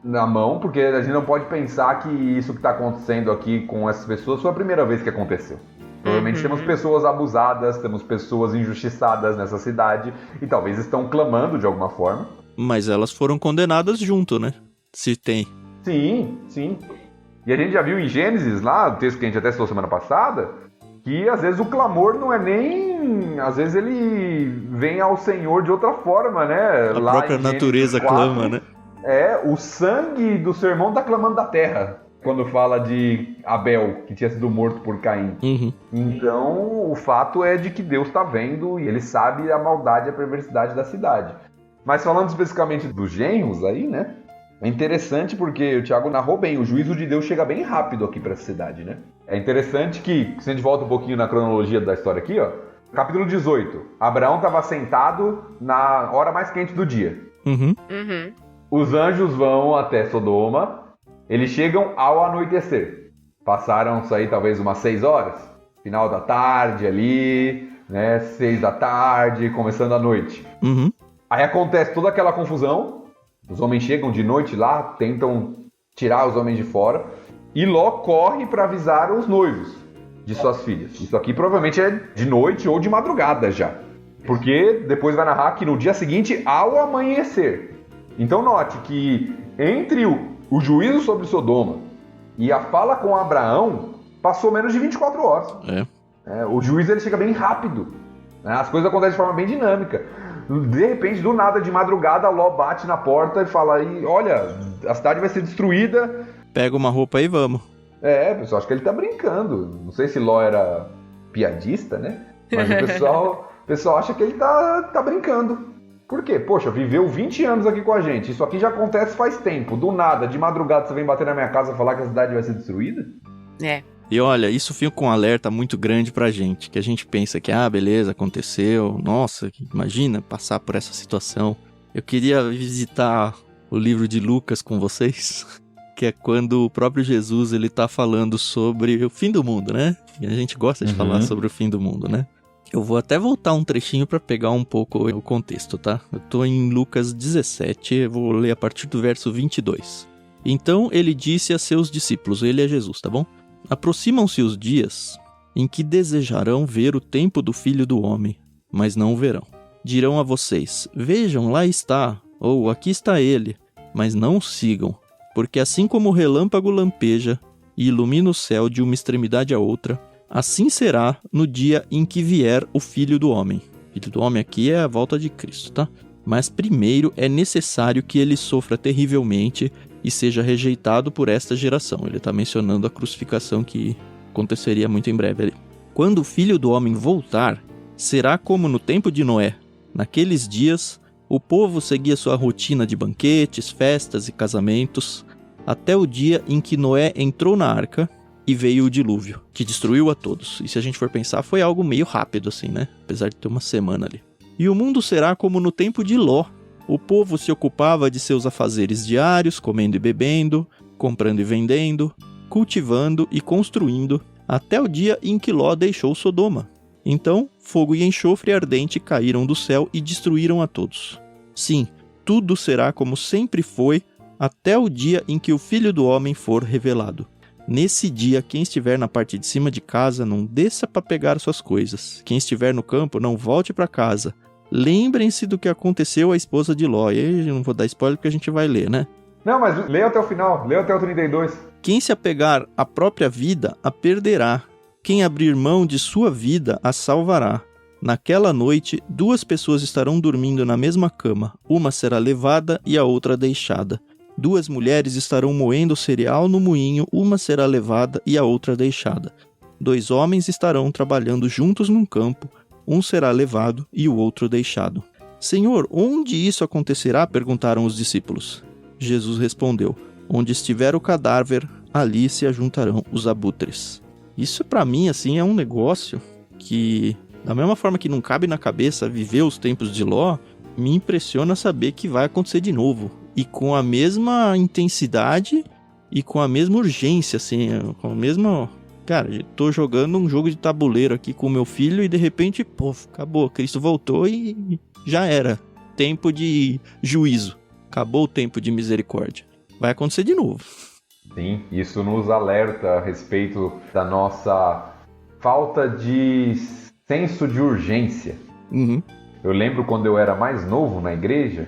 na mão, porque a gente não pode pensar que isso que está acontecendo aqui com essas pessoas foi a primeira vez que aconteceu. Provavelmente temos pessoas abusadas, temos pessoas injustiçadas nessa cidade e talvez estão clamando de alguma forma. Mas elas foram condenadas junto, né? Se tem. Sim, sim. E a gente já viu em Gênesis, lá, o texto que a gente até citou semana passada, que às vezes o clamor não é nem... Às vezes ele vem ao Senhor de outra forma, né? A lá própria natureza 4, clama, né? O sangue do seu irmão está clamando da terra, quando fala de Abel, que tinha sido morto por Caim. Então, o fato é de que Deus está vendo e ele sabe a maldade e a perversidade da cidade. Mas falando especificamente dos genros aí, né? É interessante porque o Tiago narrou bem, o juízo de Deus chega bem rápido aqui para essa cidade, né? É interessante que, se a gente volta um pouquinho na cronologia da história aqui, ó, capítulo 18, Abraão estava sentado na hora mais quente do dia. Os anjos vão até Sodoma, Eles chegam ao anoitecer. Passaram-se aí talvez umas 6 horas. Final da tarde ali, né? 6 da tarde, começando a noite. Uhum. Aí acontece toda aquela confusão. Os homens chegam de noite lá, tentam tirar os homens de fora. E Ló corre para avisar os noivos de suas filhas. Isso aqui provavelmente é de noite ou de madrugada já. Porque depois vai narrar que no dia seguinte, ao amanhecer. Então note que entre o juízo sobre Sodoma e a fala com Abraão, passou menos de 24 horas. O juízo ele chega bem rápido. Né? As coisas acontecem de forma bem dinâmica. De repente, do nada, de madrugada, Ló bate na porta e fala aí, olha, a cidade vai ser destruída. Pega uma roupa aí e vamos. Pessoal, acho que ele tá brincando. Não sei se Ló era piadista, né? Mas o pessoal acha que ele tá brincando. Por quê? Poxa, viveu 20 anos aqui com a gente. Isso aqui já acontece faz tempo. Do nada, de madrugada, você vem bater na minha casa e falar que a cidade vai ser destruída? E olha, isso fica com um alerta muito grande pra gente. Que a gente pensa que, beleza, aconteceu. Nossa, imagina passar por essa situação. Eu queria visitar o livro de Lucas com vocês. Que é quando o próprio Jesus, ele tá falando sobre o fim do mundo, né? E a gente gosta de falar sobre o fim do mundo, né? Eu vou até voltar um trechinho para pegar um pouco o contexto, tá? Eu tô em Lucas 17, eu vou ler a partir do verso 22. Então ele disse a seus discípulos, ele é Jesus, tá bom? Aproximam-se os dias em que desejarão ver o tempo do Filho do Homem, mas não o verão. Dirão a vocês, vejam, lá está, ou aqui está ele, mas não o sigam, porque assim como o relâmpago lampeja e ilumina o céu de uma extremidade à outra, assim será no dia em que vier o Filho do Homem. Filho do Homem aqui é a volta de Cristo, tá? Mas primeiro é necessário que ele sofra terrivelmente e seja rejeitado por esta geração. Ele está mencionando a crucificação que aconteceria muito em breve ali. Quando o Filho do Homem voltar, será como no tempo de Noé. Naqueles dias, o povo seguia sua rotina de banquetes, festas e casamentos, até o dia em que Noé entrou na arca e veio o dilúvio, que destruiu a todos. E se a gente for pensar, foi algo meio rápido assim, né? Apesar de ter uma semana ali. E o mundo será como no tempo de Ló. O povo se ocupava de seus afazeres diários, comendo e bebendo, comprando e vendendo, cultivando e construindo, até o dia em que Ló deixou Sodoma. Então, fogo e enxofre ardente caíram do céu e destruíram a todos. Sim, tudo será como sempre foi, até o dia em que o Filho do Homem for revelado. Nesse dia, quem estiver na parte de cima de casa, não desça para pegar suas coisas. Quem estiver no campo, não volte para casa. Lembrem-se do que aconteceu à esposa de Ló. E aí, eu não vou dar spoiler porque a gente vai ler, né? Não, mas leia até o final. Leia até o 32. Quem se apegar à própria vida, a perderá. Quem abrir mão de sua vida, a salvará. Naquela noite, 2 pessoas estarão dormindo na mesma cama. Uma será levada e a outra deixada. 2 mulheres estarão moendo cereal no moinho, uma será levada e a outra deixada. 2 homens estarão trabalhando juntos num campo, um será levado e o outro deixado. Senhor, onde isso acontecerá? Perguntaram os discípulos. Jesus respondeu, onde estiver o cadáver, ali se ajuntarão os abutres. Isso para mim, assim, é um negócio que, da mesma forma que não cabe na cabeça viver os tempos de Ló, me impressiona saber que vai acontecer de novo. E com a mesma intensidade e com a mesma urgência, assim, com a mesma... Cara, tô jogando um jogo de tabuleiro aqui com meu filho e de repente, acabou, Cristo voltou e já era. Tempo de juízo. Acabou o tempo de misericórdia. Vai acontecer de novo. Sim, isso nos alerta a respeito da nossa falta de senso de urgência. Uhum. Eu lembro quando eu era mais novo na igreja,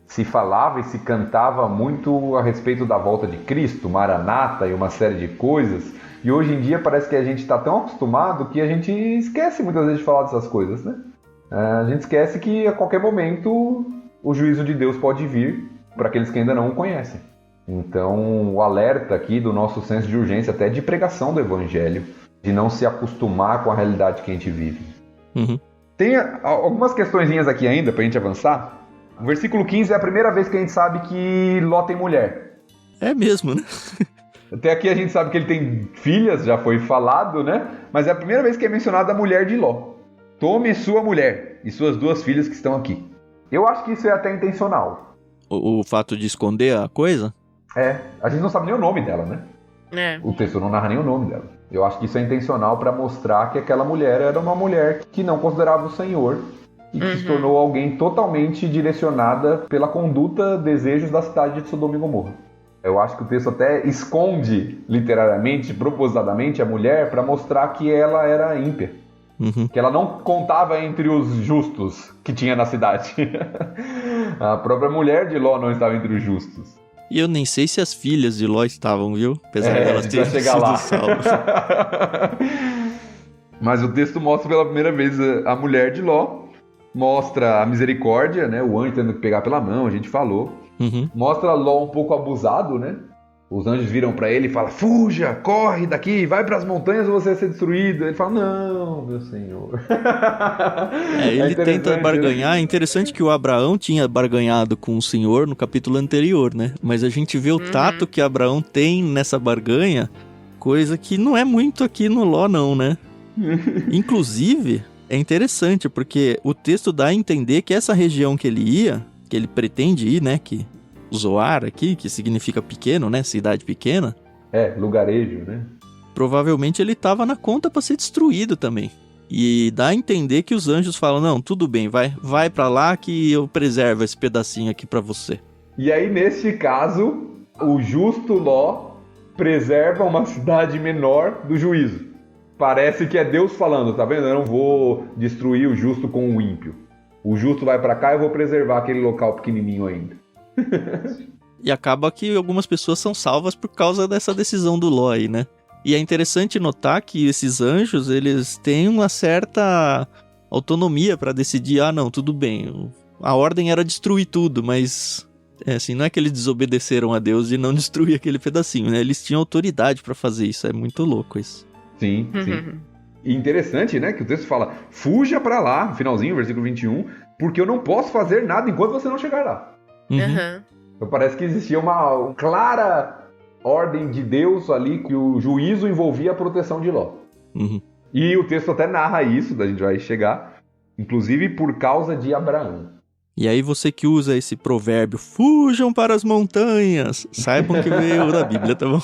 se falava e se cantava muito a respeito da volta de Cristo, Maranata e uma série de coisas. E hoje em dia parece que a gente está tão acostumado que a gente esquece muitas vezes de falar dessas coisas, né? A gente esquece que a qualquer momento o juízo de Deus pode vir para aqueles que ainda não o conhecem. Então, o alerta aqui do nosso senso de urgência, até de pregação do Evangelho, de não se acostumar com a realidade que a gente vive. Uhum. Tem algumas questõezinhas aqui ainda para a gente avançar. O versículo 15 é a primeira vez que a gente sabe que Ló tem mulher. É mesmo, né? Até aqui a gente sabe que ele tem filhas, já foi falado, né? Mas é a primeira vez que é mencionada a mulher de Ló. Tome sua mulher e suas 2 filhas que estão aqui. Eu acho que isso é até intencional. O fato de esconder a coisa? A gente não sabe nem o nome dela, né? O texto não narra nem o nome dela. Eu acho que isso é intencional para mostrar que aquela mulher era uma mulher que não considerava o Senhor e que se tornou alguém totalmente direcionada pela conduta, desejos da cidade de Sodoma e Gomorra. Eu acho que o texto até esconde, literariamente, propositadamente, a mulher para mostrar que ela era ímpia. Que ela não contava entre os justos que tinha na cidade. A própria mulher de Ló não estava entre os justos. E eu nem sei se as filhas de Ló estavam, viu? Apesar delas terem sido salvas. Mas o texto mostra pela primeira vez a mulher de Ló. Mostra a misericórdia, né? O anjo tendo que pegar pela mão, a gente falou. Mostra Ló um pouco abusado, né? Os anjos viram pra ele e falam: fuja, corre daqui, vai pras montanhas ou você vai ser destruído. Ele fala: não, meu senhor. Ele tenta barganhar. É interessante que o Abraão tinha barganhado com o Senhor no capítulo anterior, né? Mas a gente vê o tato que Abraão tem nessa barganha, coisa que não é muito aqui no Ló, não, né? Inclusive, é interessante porque o texto dá a entender que essa região que ele ia, que ele pretende ir, né? Que Zoar aqui, que significa pequeno, né? Cidade pequena. Lugarejo, né? Provavelmente ele estava na conta para ser destruído também. E dá a entender que os anjos falam: não, tudo bem, vai para lá que eu preservo esse pedacinho aqui para você. E aí, neste caso, o justo Ló preserva uma cidade menor do juízo. Parece que é Deus falando, tá vendo? Eu não vou destruir o justo com o ímpio. O justo vai para cá e eu vou preservar aquele local pequenininho ainda. E acaba que algumas pessoas são salvas por causa dessa decisão do Ló aí, né? E é interessante notar que esses anjos, eles têm uma certa autonomia para decidir: não, tudo bem, a ordem era destruir tudo, mas assim, não é que eles desobedeceram a Deus de não destruir aquele pedacinho, né? Eles tinham autoridade para fazer isso, é muito louco isso. Sim. E interessante, né, que o texto fala: fuja para lá, no finalzinho, versículo 21, porque eu não posso fazer nada enquanto você não chegar lá. Então parece que existia uma clara ordem de Deus ali, que o juízo envolvia a proteção de Ló. E o texto até narra isso, a gente vai chegar, inclusive por causa de Abraão. E aí você que usa esse provérbio: fujam para as montanhas, saibam que veio da Bíblia, tá bom?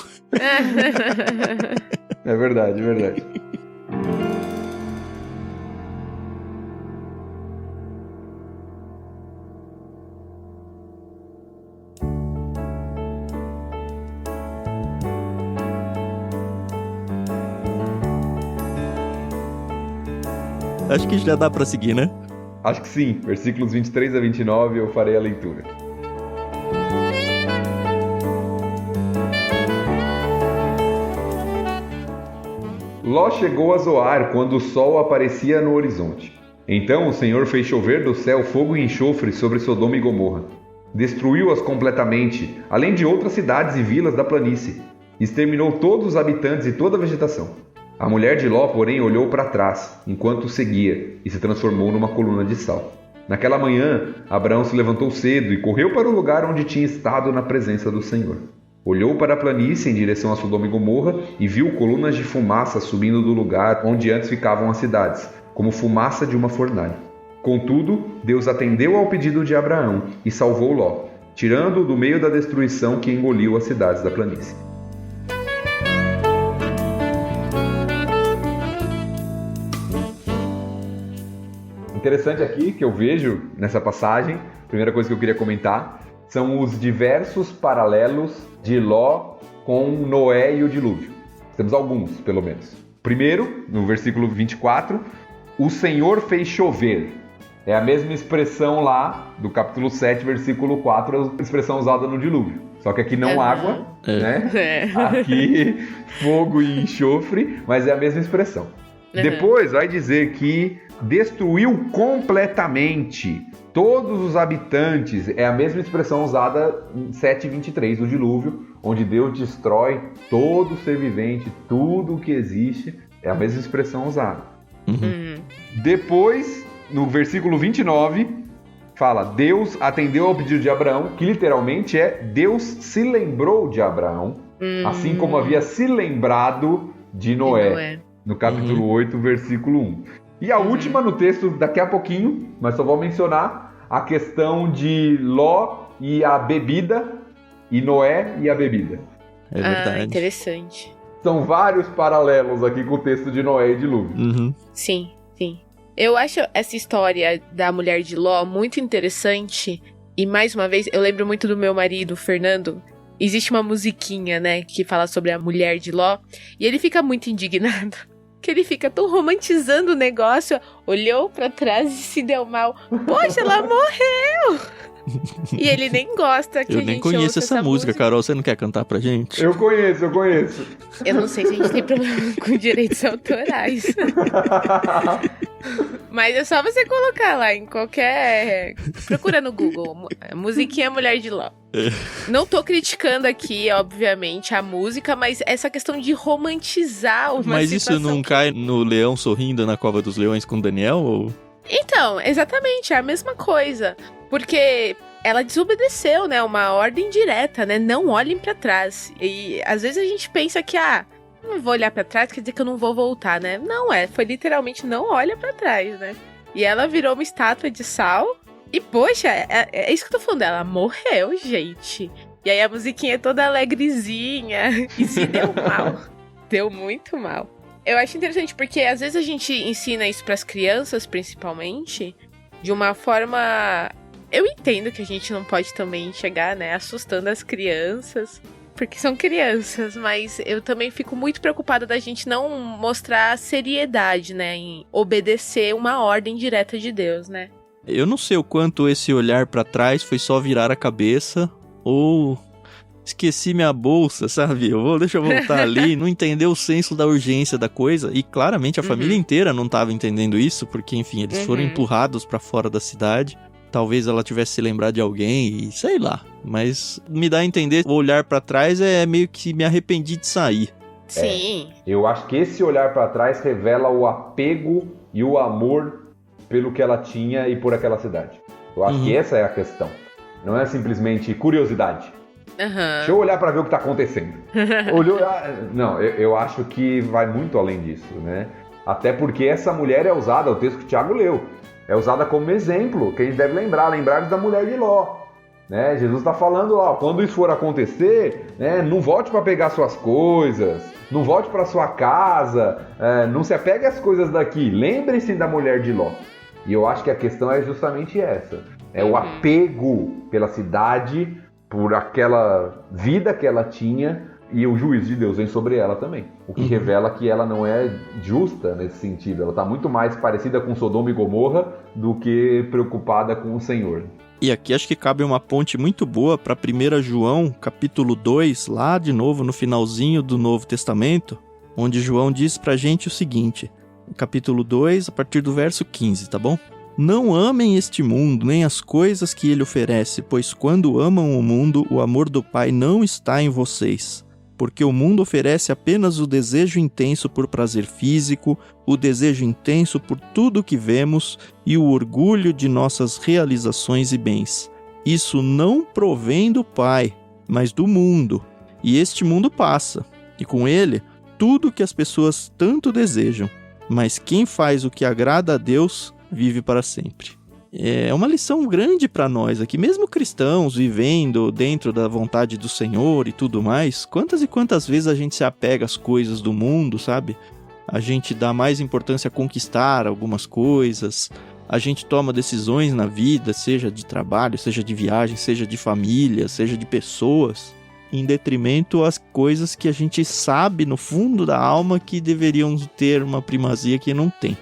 É verdade. Acho que já dá pra seguir, né? Acho que sim. Versículos 23 a 29 eu farei a leitura. Ló chegou a Zoar quando o sol aparecia no horizonte. Então o Senhor fez chover do céu fogo e enxofre sobre Sodoma e Gomorra. Destruiu-as completamente, além de outras cidades e vilas da planície. Exterminou todos os habitantes e toda a vegetação. A mulher de Ló, porém, olhou para trás, enquanto o seguia, e se transformou numa coluna de sal. Naquela manhã, Abraão se levantou cedo e correu para o lugar onde tinha estado na presença do Senhor. Olhou para a planície em direção a Sodoma e Gomorra e viu colunas de fumaça subindo do lugar onde antes ficavam as cidades, como fumaça de uma fornalha. Contudo, Deus atendeu ao pedido de Abraão e salvou Ló, tirando-o do meio da destruição que engoliu as cidades da planície. Interessante aqui que eu vejo nessa passagem, primeira coisa que eu queria comentar, são os diversos paralelos de Ló com Noé e o dilúvio. Temos alguns, pelo menos. Primeiro, no versículo 24, o Senhor fez chover. É a mesma expressão lá do capítulo 7, versículo 4, a expressão usada no dilúvio. Só que aqui não água, né? Aqui fogo e enxofre, mas é a mesma expressão. Depois vai dizer que destruiu completamente todos os habitantes. É a mesma expressão usada em 7:23 do dilúvio, onde Deus destrói todo ser vivente, tudo o que existe. É a mesma expressão usada. Depois, no versículo 29, fala: Deus atendeu ao pedido de Abraão, que literalmente é Deus se lembrou de Abraão, assim como havia se lembrado de Noé. No capítulo 8, versículo 1. E a última no texto, daqui a pouquinho, mas só vou mencionar a questão de Ló e a bebida e Noé e a bebida. É verdade. Interessante. São vários paralelos aqui com o texto de Noé e dilúvio. Uhum. Sim. Eu acho essa história da mulher de Ló muito interessante. E mais uma vez, eu lembro muito do meu marido, Fernando. Existe uma musiquinha, né, que fala sobre a mulher de Ló. E ele fica muito indignado. Que ele fica tão romantizando o negócio. Olhou pra trás e se deu mal. Poxa, ela morreu! E ele nem gosta que a Eu gente nem conheço ouça essa música, Carol. Você não quer cantar pra gente? Eu conheço. Eu não sei se a gente tem problema com direitos autorais. Mas é só você colocar lá em qualquer... Procura no Google, musiquinha Mulher de Ló. Não tô criticando aqui, obviamente, a música, mas essa questão de romantizar uma Mas situação... isso não cai no Leão Sorrindo na Cova dos Leões com Daniel? Ou... Então, exatamente, é a mesma coisa. Porque ela desobedeceu, né? Uma ordem direta, né? Não olhem pra trás. E às vezes a gente pensa que, não vou olhar pra trás, quer dizer que eu não vou voltar, né? Não foi literalmente não olha pra trás, né? E ela virou uma estátua de sal. E, poxa, é isso que eu tô falando. Ela morreu, gente. E aí a musiquinha é toda alegrezinha. E se deu mal. Deu muito mal. Eu acho interessante porque às vezes a gente ensina isso pras crianças, principalmente, de uma forma... Eu entendo que a gente não pode também chegar, né, assustando as crianças, porque são crianças, mas eu também fico muito preocupada da gente não mostrar seriedade, né, em obedecer uma ordem direta de Deus, né? Eu não sei o quanto esse olhar pra trás foi só virar a cabeça ou esqueci minha bolsa, sabe? Deixa eu voltar ali, não entender o senso da urgência da coisa. E claramente a família inteira não estava entendendo isso, porque, enfim, eles foram empurrados pra fora da cidade. Talvez ela tivesse se lembrado de alguém e sei lá. Mas me dá a entender, o olhar pra trás é meio que me arrependi de sair. Sim. Eu acho que esse olhar pra trás revela o apego e o amor pelo que ela tinha e por aquela cidade. Eu acho que essa é a questão. Não é simplesmente curiosidade. Deixa eu olhar pra ver o que tá acontecendo. Não, eu acho que vai muito além disso, né? Até porque essa mulher é usada, o texto que o Thiago leu, é usada como exemplo, que a gente deve lembrar da mulher de Ló. Né? Jesus está falando, quando isso for acontecer, né, não volte para pegar suas coisas, não volte para sua casa, não se apegue às coisas daqui, lembre-se da mulher de Ló. E eu acho que a questão é justamente essa, é o apego pela cidade, por aquela vida que ela tinha, e o juízo de Deus vem sobre ela também. O que revela que ela não é justa nesse sentido. Ela está muito mais parecida com Sodoma e Gomorra do que preocupada com o Senhor. E aqui acho que cabe uma ponte muito boa para 1 João, capítulo 2, lá de novo no finalzinho do Novo Testamento, onde João diz pra gente o seguinte, capítulo 2, a partir do verso 15, tá bom? Não amem este mundo, nem as coisas que ele oferece, pois quando amam o mundo, o amor do Pai não está em vocês. Porque o mundo oferece apenas o desejo intenso por prazer físico, o desejo intenso por tudo que vemos e o orgulho de nossas realizações e bens. Isso não provém do Pai, mas do mundo. E este mundo passa, e com ele, tudo que as pessoas tanto desejam. Mas quem faz o que agrada a Deus, vive para sempre. É uma lição grande para nós aqui, mesmo cristãos vivendo dentro da vontade do Senhor e tudo mais, quantas e quantas vezes a gente se apega às coisas do mundo, sabe? A gente dá mais importância a conquistar algumas coisas, a gente toma decisões na vida, seja de trabalho, seja de viagem, seja de família, seja de pessoas, em detrimento às coisas que a gente sabe no fundo da alma que deveriam ter uma primazia que não tem.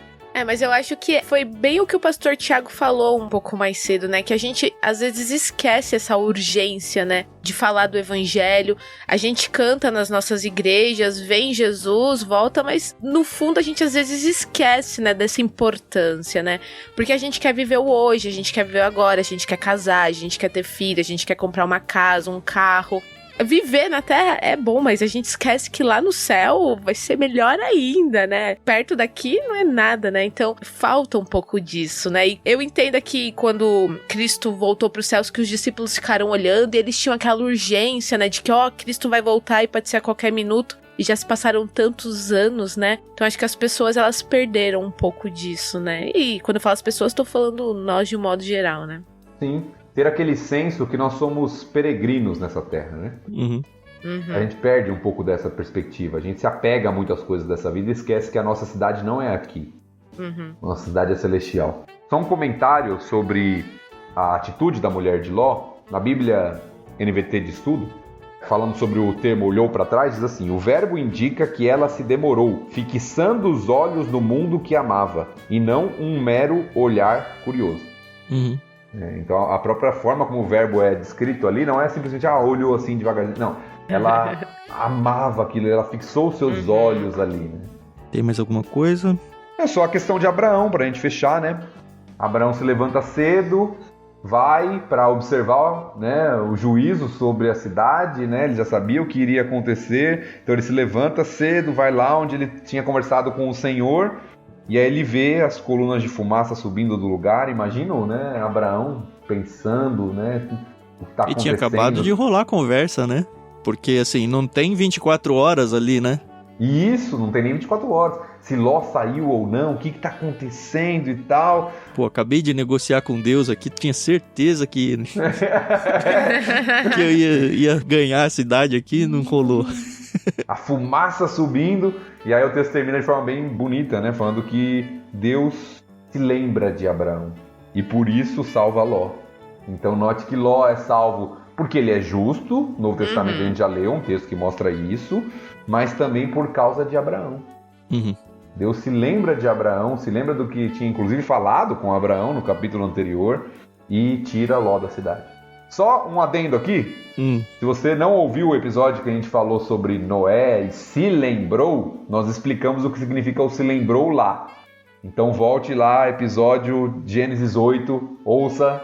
Mas eu acho que foi bem o que o pastor Thiago falou um pouco mais cedo, né? Que a gente, às vezes, esquece essa urgência, né? De falar do evangelho. A gente canta nas nossas igrejas, vem Jesus, volta, mas no fundo a gente, às vezes, esquece, né? Dessa importância, né? Porque a gente quer viver o hoje, a gente quer viver o agora, a gente quer casar, a gente quer ter filho, a gente quer comprar uma casa, um carro. Viver na Terra é bom, mas a gente esquece que lá no céu vai ser melhor ainda, né? Perto daqui não é nada, né? Então, falta um pouco disso, né? E eu entendo que quando Cristo voltou para os céus, que os discípulos ficaram olhando e eles tinham aquela urgência, né? De que, Cristo vai voltar e pode ser a qualquer minuto. E já se passaram tantos anos, né? Então, acho que as pessoas, elas perderam um pouco disso, né? E quando eu falo as pessoas, tô falando nós de um modo geral, né? Sim. ter aquele senso que nós somos peregrinos nessa terra, né? Uhum. A gente perde um pouco dessa perspectiva. A gente se apega a muitas coisas dessa vida e esquece que a nossa cidade não é aqui. Nossa cidade é celestial. Só um comentário sobre a atitude da mulher de Ló. Na Bíblia NVT de Estudo, falando sobre o termo olhou para trás, diz assim: o verbo indica que ela se demorou, fixando os olhos no mundo que amava, e não um mero olhar curioso. Então a própria forma como o verbo é descrito ali não é simplesmente olhou assim devagarzinho. Não, ela amava aquilo, ela fixou os seus olhos ali, né? Tem mais alguma coisa? É só a questão de Abraão, pra gente fechar, né? Abraão se levanta cedo, vai para observar, né, o juízo sobre a cidade, né? Ele já sabia o que iria acontecer, então ele se levanta cedo, vai lá onde ele tinha conversado com o Senhor, e aí ele vê as colunas de fumaça subindo do lugar. Imagina, né, Abraão pensando, né, o que está acontecendo. E tinha acabado de rolar a conversa, né? Porque, assim, não tem 24 horas ali, né? Isso, não tem nem 24 horas. Se Ló saiu ou não, o que está acontecendo e tal. Pô, acabei de negociar com Deus aqui, tinha certeza que eu ia ganhar a cidade aqui, não rolou. A fumaça subindo, e aí o texto termina de forma bem bonita, né? Falando que Deus se lembra de Abraão e por isso salva Ló. Então note que Ló é salvo porque ele é justo, no Novo Testamento a gente já leu um texto que mostra isso, mas também por causa de Abraão. Deus se lembra de Abraão, se lembra do que tinha inclusive falado com Abraão no capítulo anterior e tira Ló da cidade. Só um adendo aqui, se você não ouviu o episódio que a gente falou sobre Noé e se lembrou, nós explicamos o que significa o se lembrou lá. Então volte lá, episódio Gênesis 8, ouça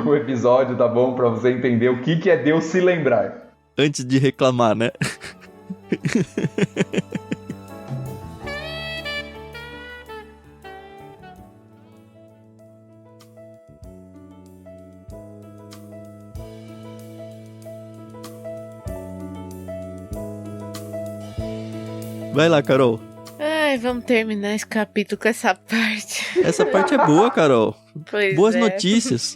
o episódio, tá bom? Pra você entender o que é Deus se lembrar. Antes de reclamar, né? Vai lá, Carol. Ai, vamos terminar esse capítulo com essa parte. Essa parte é boa, Carol. Pois Boas é. notícias.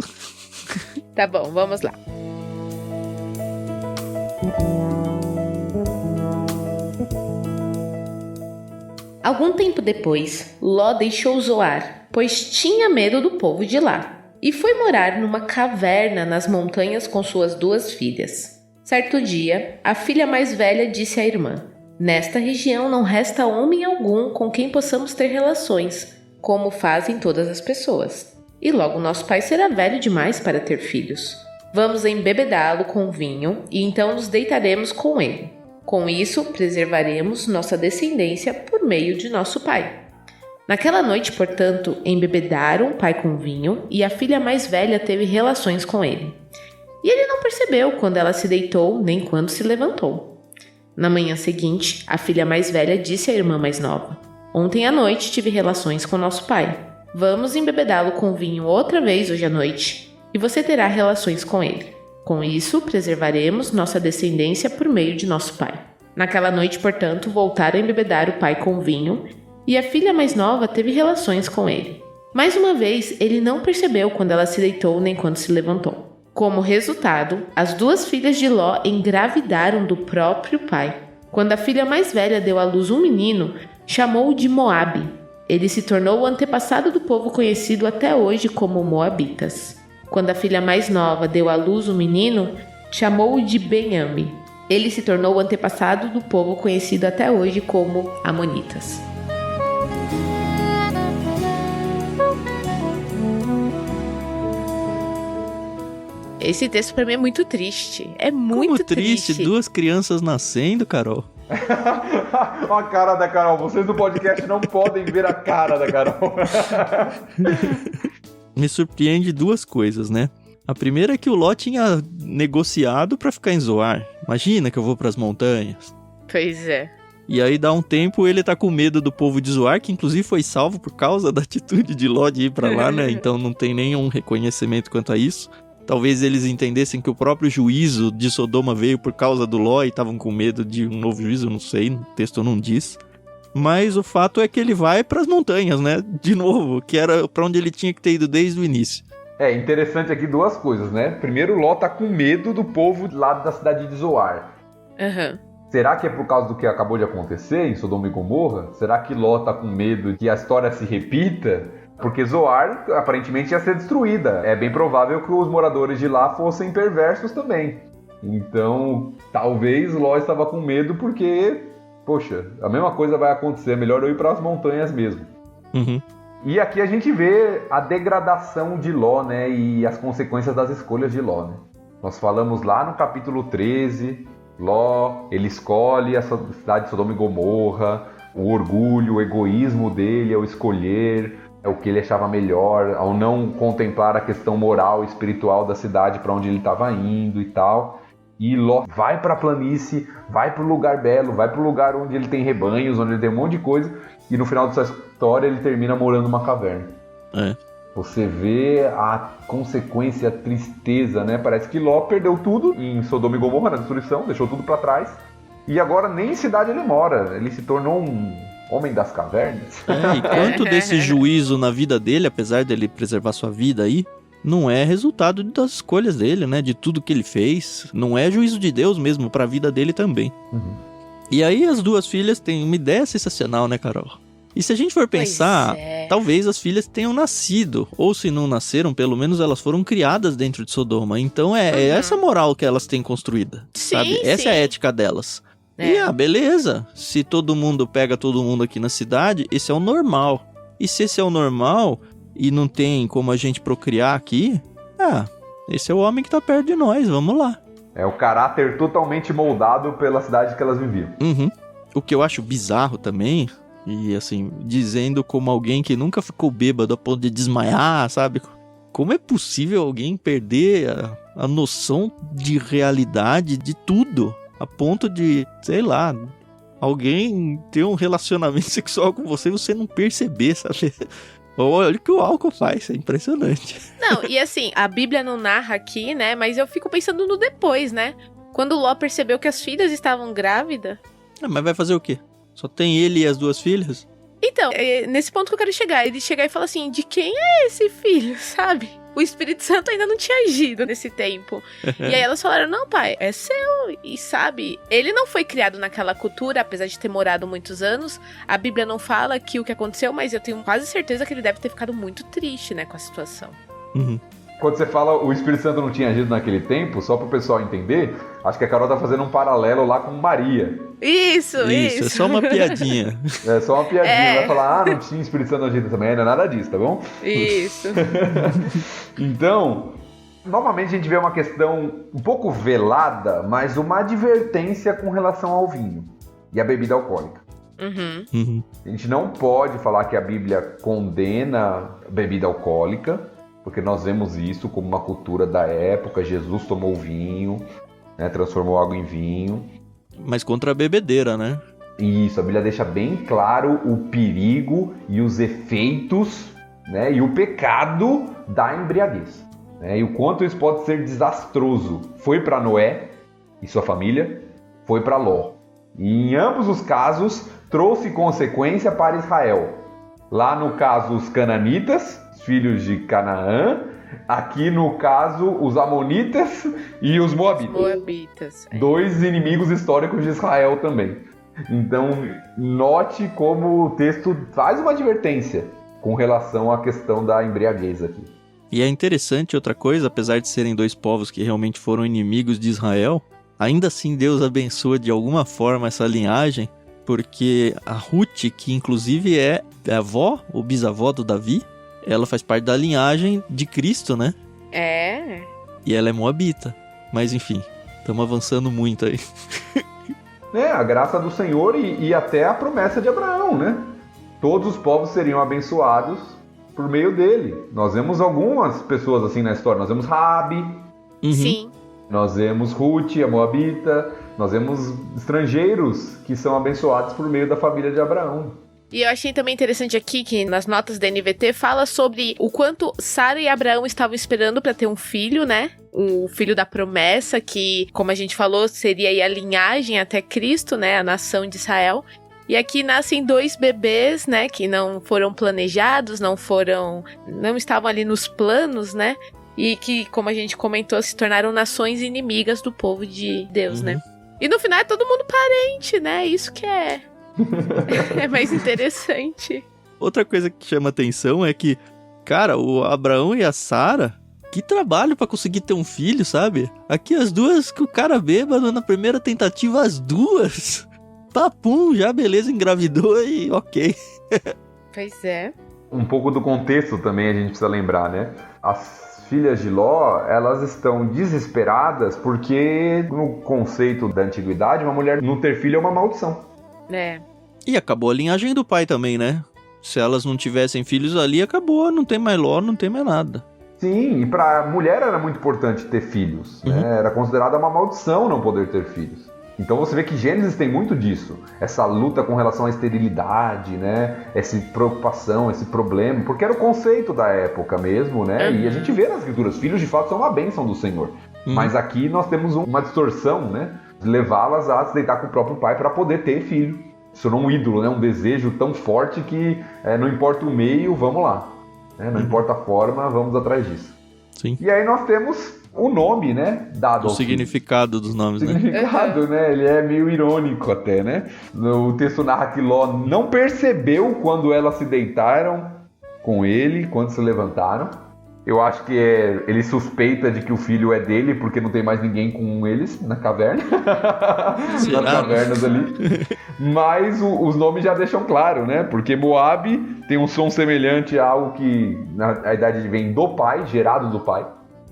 Tá bom, vamos lá. Algum tempo depois, Ló deixou Zoar, pois tinha medo do povo de lá, e foi morar numa caverna nas montanhas com suas 2 filhas. Certo dia, a filha mais velha disse à irmã: nesta região não resta homem algum com quem possamos ter relações, como fazem todas as pessoas. E logo nosso pai será velho demais para ter filhos. Vamos embebedá-lo com vinho e então nos deitaremos com ele. Com isso, preservaremos nossa descendência por meio de nosso pai. Naquela noite, portanto, embebedaram o pai com vinho e a filha mais velha teve relações com ele. E ele não percebeu quando ela se deitou nem quando se levantou. Na manhã seguinte, a filha mais velha disse à irmã mais nova: ontem à noite tive relações com nosso pai. Vamos embebedá-lo com vinho outra vez hoje à noite, e você terá relações com ele. Com isso, preservaremos nossa descendência por meio de nosso pai. Naquela noite, portanto, voltaram a embebedar o pai com vinho, e a filha mais nova teve relações com ele. Mais uma vez, ele não percebeu quando ela se deitou nem quando se levantou. Como resultado, as 2 filhas de Ló engravidaram do próprio pai. Quando a filha mais velha deu à luz um menino, chamou-o de Moabe. Ele se tornou o antepassado do povo conhecido até hoje como Moabitas. Quando a filha mais nova deu à luz um menino, chamou-o de Benjame. Ele se tornou o antepassado do povo conhecido até hoje como Amonitas. Esse texto pra mim é muito triste. É muito Como triste. 2 crianças nascendo, Carol. Olha a cara da Carol. Vocês do podcast não podem ver a cara da Carol. Me surpreende 2 coisas, né? A primeira é que o Ló tinha negociado pra ficar em Zoar. Imagina que eu vou pras montanhas. Pois é. E aí dá um tempo, ele tá com medo do povo de Zoar, que inclusive foi salvo por causa da atitude de Ló de ir pra lá, né? Então não tem nenhum reconhecimento quanto a isso. Talvez eles entendessem que o próprio juízo de Sodoma veio por causa do Ló e estavam com medo de um novo juízo, não sei, o texto não diz. Mas o fato é que ele vai pras montanhas, né? De novo, que era pra onde ele tinha que ter ido desde o início. É interessante aqui duas coisas, né? Primeiro, Ló tá com medo do povo lá da cidade de Zoar. Aham. Será que é por causa do que acabou de acontecer em Sodoma e Gomorra? Será que Ló tá com medo que a história se repita? Porque Zoar aparentemente ia ser destruída. É bem provável que os moradores de lá fossem perversos também. Então, talvez Ló estava com medo porque, poxa, a mesma coisa vai acontecer. É melhor eu ir para as montanhas mesmo. Uhum. E aqui a gente vê a degradação de Ló, né? E as consequências das escolhas de Ló, né? Nós falamos lá no capítulo 13, Ló, ele escolhe a cidade de Sodoma e Gomorra, o orgulho, o egoísmo dele ao escolher o que ele achava melhor, ao não contemplar a questão moral e espiritual da cidade para onde ele estava indo e tal. E Ló vai para a planície, vai para o lugar belo, vai para o lugar onde ele tem rebanhos, onde ele tem um monte de coisa, e no final dessa história ele termina morando numa caverna. É. Você vê a consequência, a tristeza, né? Parece que Ló perdeu tudo em Sodoma e Gomorra, na destruição, deixou tudo para trás, e agora nem em cidade ele mora, ele se tornou um homem das cavernas. E quanto desse juízo na vida dele, apesar dele preservar sua vida aí, não é resultado das escolhas dele, né? De tudo que ele fez. Não é juízo de Deus mesmo pra vida dele também. Uhum. E aí as duas filhas têm uma ideia sensacional, né, Carol? E se a gente for pensar, talvez as filhas tenham nascido. Ou se não nasceram, pelo menos elas foram criadas dentro de Sodoma. Então é essa moral que elas têm construída, sabe? Essa é a ética delas. E beleza. Se todo mundo pega todo mundo aqui na cidade, esse é o normal. E se esse é o normal e não tem como a gente procriar aqui, esse é o homem que tá perto de nós, vamos lá. É o caráter totalmente moldado pela cidade que elas viviam. Uhum. O que eu acho bizarro também, e assim, dizendo como alguém que nunca ficou bêbado a ponto de desmaiar, sabe? Como é possível alguém perder a noção de realidade de tudo? A ponto de, sei lá, alguém ter um relacionamento sexual com você e você não perceber, sabe? Olha o que o álcool faz, é impressionante. Não, e assim, a Bíblia não narra aqui, né? Mas eu fico pensando no depois, né? Quando Ló percebeu que as filhas estavam grávidas. Mas vai fazer o quê? Só tem ele e as duas filhas? Então, é nesse ponto que eu quero chegar. Ele chegar e falar assim, de quem é esse filho, sabe? O Espírito Santo ainda não tinha agido nesse tempo. E aí elas falaram, não, pai, é seu. E sabe, ele não foi criado naquela cultura, apesar de ter morado muitos anos. A Bíblia não fala que o que aconteceu, mas eu tenho quase certeza que ele deve ter ficado muito triste, né, com a situação. Uhum. Quando você fala o Espírito Santo não tinha agido naquele tempo, só para o pessoal entender, acho que a Carol tá fazendo um paralelo lá com Maria. Isso. É só uma piadinha. É só uma piadinha, vai falar, não tinha Espírito Santo agindo também, não é nada disso, tá bom? Isso. Então, novamente a gente vê uma questão um pouco velada, mas uma advertência com relação ao vinho e à bebida alcoólica. Uhum. A gente não pode falar que a Bíblia condena a bebida alcoólica, porque nós vemos isso como uma cultura da época. Jesus tomou vinho, né, transformou água em vinho. Mas contra a bebedeira, né? Isso, a Bíblia deixa bem claro o perigo e os efeitos, né, e o pecado da embriaguez, né, e o quanto isso pode ser desastroso. Foi para Noé e sua família, foi para Ló. E em ambos os casos trouxe consequência para Israel. Lá no caso os cananitas, filhos de Canaã, aqui no caso os amonitas e os moabitas. Dois inimigos históricos de Israel também. Então note como o texto faz uma advertência com relação à questão da embriaguez aqui. E é interessante outra coisa, apesar de serem dois povos que realmente foram inimigos de Israel, ainda assim Deus abençoa de alguma forma essa linhagem, porque a Ruth, que inclusive é a avó ou bisavó do Davi, ela faz parte da linhagem de Cristo, né? É. E ela é moabita. Mas enfim, estamos avançando muito aí. A graça do Senhor e até a promessa de Abraão, né? Todos os povos seriam abençoados por meio dele. Nós vemos algumas pessoas assim na história. Nós vemos Raabe. Uhum. Sim. Nós vemos Ruth, a moabita. Nós vemos estrangeiros que são abençoados por meio da família de Abraão. E eu achei também interessante aqui que nas notas da NVT fala sobre o quanto Sara e Abraão estavam esperando para ter um filho, né? O filho da promessa, que, como a gente falou, seria aí a linhagem até Cristo, né? A nação de Israel. E aqui nascem 2 bebês, né, que não foram planejados, não estavam ali nos planos, né? E que, como a gente comentou, se tornaram nações inimigas do povo de Deus, né? E no final é todo mundo parente, né? Isso que é mais interessante. Outra coisa que chama atenção é que, cara, o Abraão e a Sara, que trabalho pra conseguir ter um filho, sabe? Aqui as duas, que o cara bêbado na primeira tentativa, as duas. Papum, já beleza, engravidou e ok. Pois é. Um pouco do contexto também a gente precisa lembrar, né? As filhas de Ló, elas estão desesperadas porque no conceito da antiguidade, uma mulher não ter filho é uma maldição. É. E acabou a linhagem do pai também, né? Se elas não tivessem filhos ali, acabou, não tem mais Ló, não tem mais nada. Sim, e pra mulher era muito importante ter filhos, né? Era considerada uma maldição não poder ter filhos. Então você vê que Gênesis tem muito disso, essa luta com relação à esterilidade, né? Essa preocupação, esse problema, porque era o conceito da época mesmo, né? E a gente vê nas escrituras, filhos de fato são uma bênção do Senhor. Mas aqui nós temos uma distorção, né? De levá-las a se deitar com o próprio pai para poder ter filho. Se tornou um ídolo, né? Um desejo tão forte que não importa o meio, vamos lá. Né? Não importa a forma, vamos atrás disso. Sim. E aí nós temos o nome, né, dado o significado dos nomes, né? O significado, né? Ele é meio irônico até, né? O texto narra que Ló não percebeu quando elas se deitaram com ele, quando se levantaram. Eu acho que ele suspeita de que o filho é dele, porque não tem mais ninguém com eles na caverna. Nas cavernas ali. Mas os nomes já deixam claro, né? Porque Moabe tem um som semelhante a algo que na idade vem do pai, gerado do pai.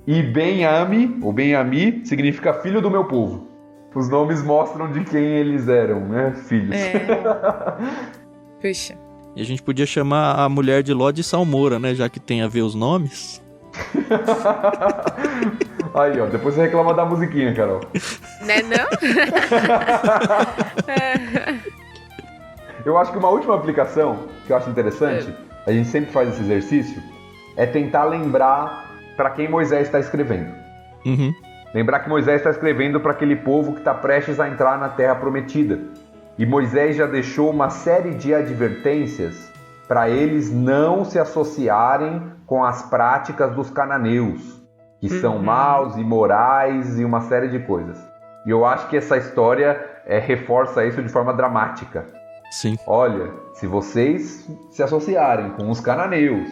E Ben-Ami, ou Ben-Ami, significa filho do meu povo. Os nomes mostram de quem eles eram, né? Filhos. Puxa. E a gente podia chamar a mulher de Ló de Salmoura, né? Já que tem a ver os nomes. Aí, ó, depois você reclama da musiquinha, Carol. Né, não? Eu acho que uma última aplicação que eu acho interessante, a gente sempre faz esse exercício, é tentar lembrar para quem Moisés está escrevendo. Lembrar que Moisés está escrevendo para aquele povo que está prestes a entrar na Terra Prometida. E Moisés já deixou uma série de advertências para eles não se associarem com as práticas dos cananeus, que são maus, imorais e uma série de coisas. E eu acho que essa história reforça isso de forma dramática. Sim. Olha, se vocês se associarem com os cananeus,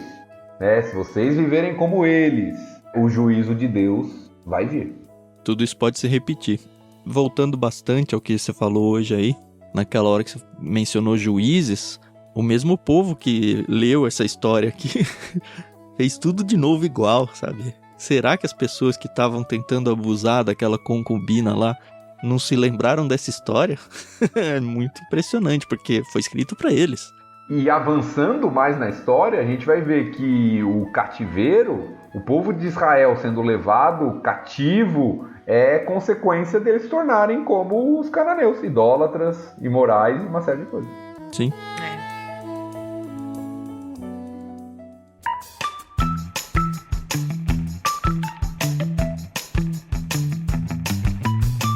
né, se vocês viverem como eles, o juízo de Deus vai vir. Tudo isso pode se repetir. Voltando bastante ao que você falou hoje aí, naquela hora que você mencionou Juízes, o mesmo povo que leu essa história aqui fez tudo de novo igual, sabe? Será que as pessoas que estavam tentando abusar daquela concubina lá não se lembraram dessa história? É muito impressionante, porque foi escrito para eles. E avançando mais na história, a gente vai ver que o cativeiro, o povo de Israel sendo levado cativo, é consequência deles se tornarem como os cananeus, idólatras, imorais e uma série de coisas. Sim.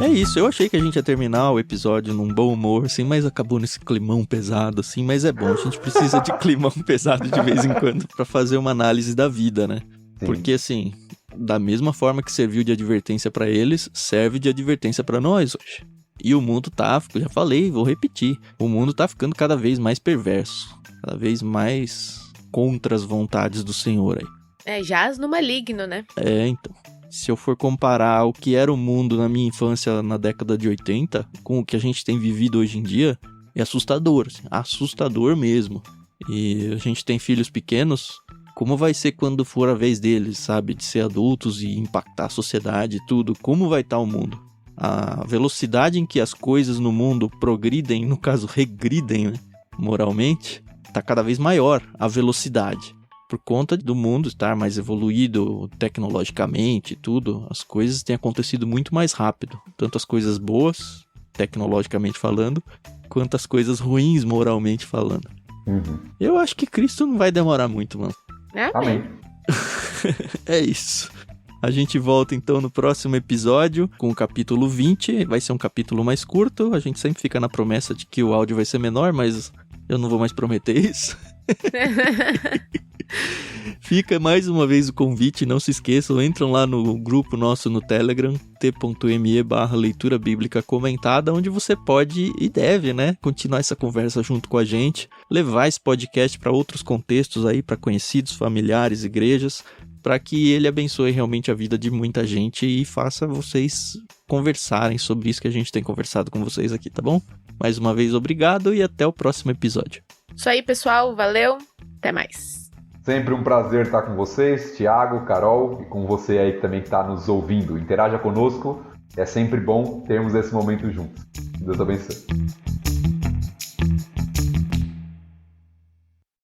É isso, eu achei que a gente ia terminar o episódio num bom humor, assim, mas acabou nesse climão pesado, assim, mas é bom, a gente precisa de climão pesado de vez em quando pra fazer uma análise da vida, né? Sim. Porque, assim, da mesma forma que serviu de advertência pra eles, serve de advertência pra nós hoje. E o mundo tá, já falei, vou repetir, o mundo tá ficando cada vez mais perverso, cada vez mais contra as vontades do Senhor aí. Jaz no maligno, né? Então. Se eu for comparar o que era o mundo na minha infância na década de 80 com o que a gente tem vivido hoje em dia, é assustador, assim, assustador mesmo. E a gente tem filhos pequenos, como vai ser quando for a vez deles, sabe? De ser adultos e impactar a sociedade e tudo, como vai estar o mundo? A velocidade em que as coisas no mundo progridem, no caso regridem, né, moralmente, está cada vez maior a velocidade. Por conta do mundo estar mais evoluído tecnologicamente e tudo, as coisas têm acontecido muito mais rápido. Tanto as coisas boas, tecnologicamente falando, quanto as coisas ruins, moralmente falando. Eu acho que Cristo não vai demorar muito, mano. Amém. É isso. A gente volta então no próximo episódio com o capítulo 20. Vai ser um capítulo mais curto. A gente sempre fica na promessa de que o áudio vai ser menor, mas eu não vou mais prometer isso. Fica mais uma vez o convite, não se esqueçam, entram lá no grupo nosso no Telegram, t.me/leitura bíblica comentada, onde você pode e deve, né, continuar essa conversa junto com a gente, levar esse podcast para outros contextos aí, para conhecidos, familiares, igrejas, para que ele abençoe realmente a vida de muita gente e faça vocês conversarem sobre isso que a gente tem conversado com vocês aqui, tá bom? Mais uma vez, obrigado e até o próximo episódio. Isso aí, pessoal. Valeu. Até mais. Sempre um prazer estar com vocês, Thiago, Carol, e com você aí que também está nos ouvindo. Interaja conosco, é sempre bom termos esse momento juntos. Deus abençoe.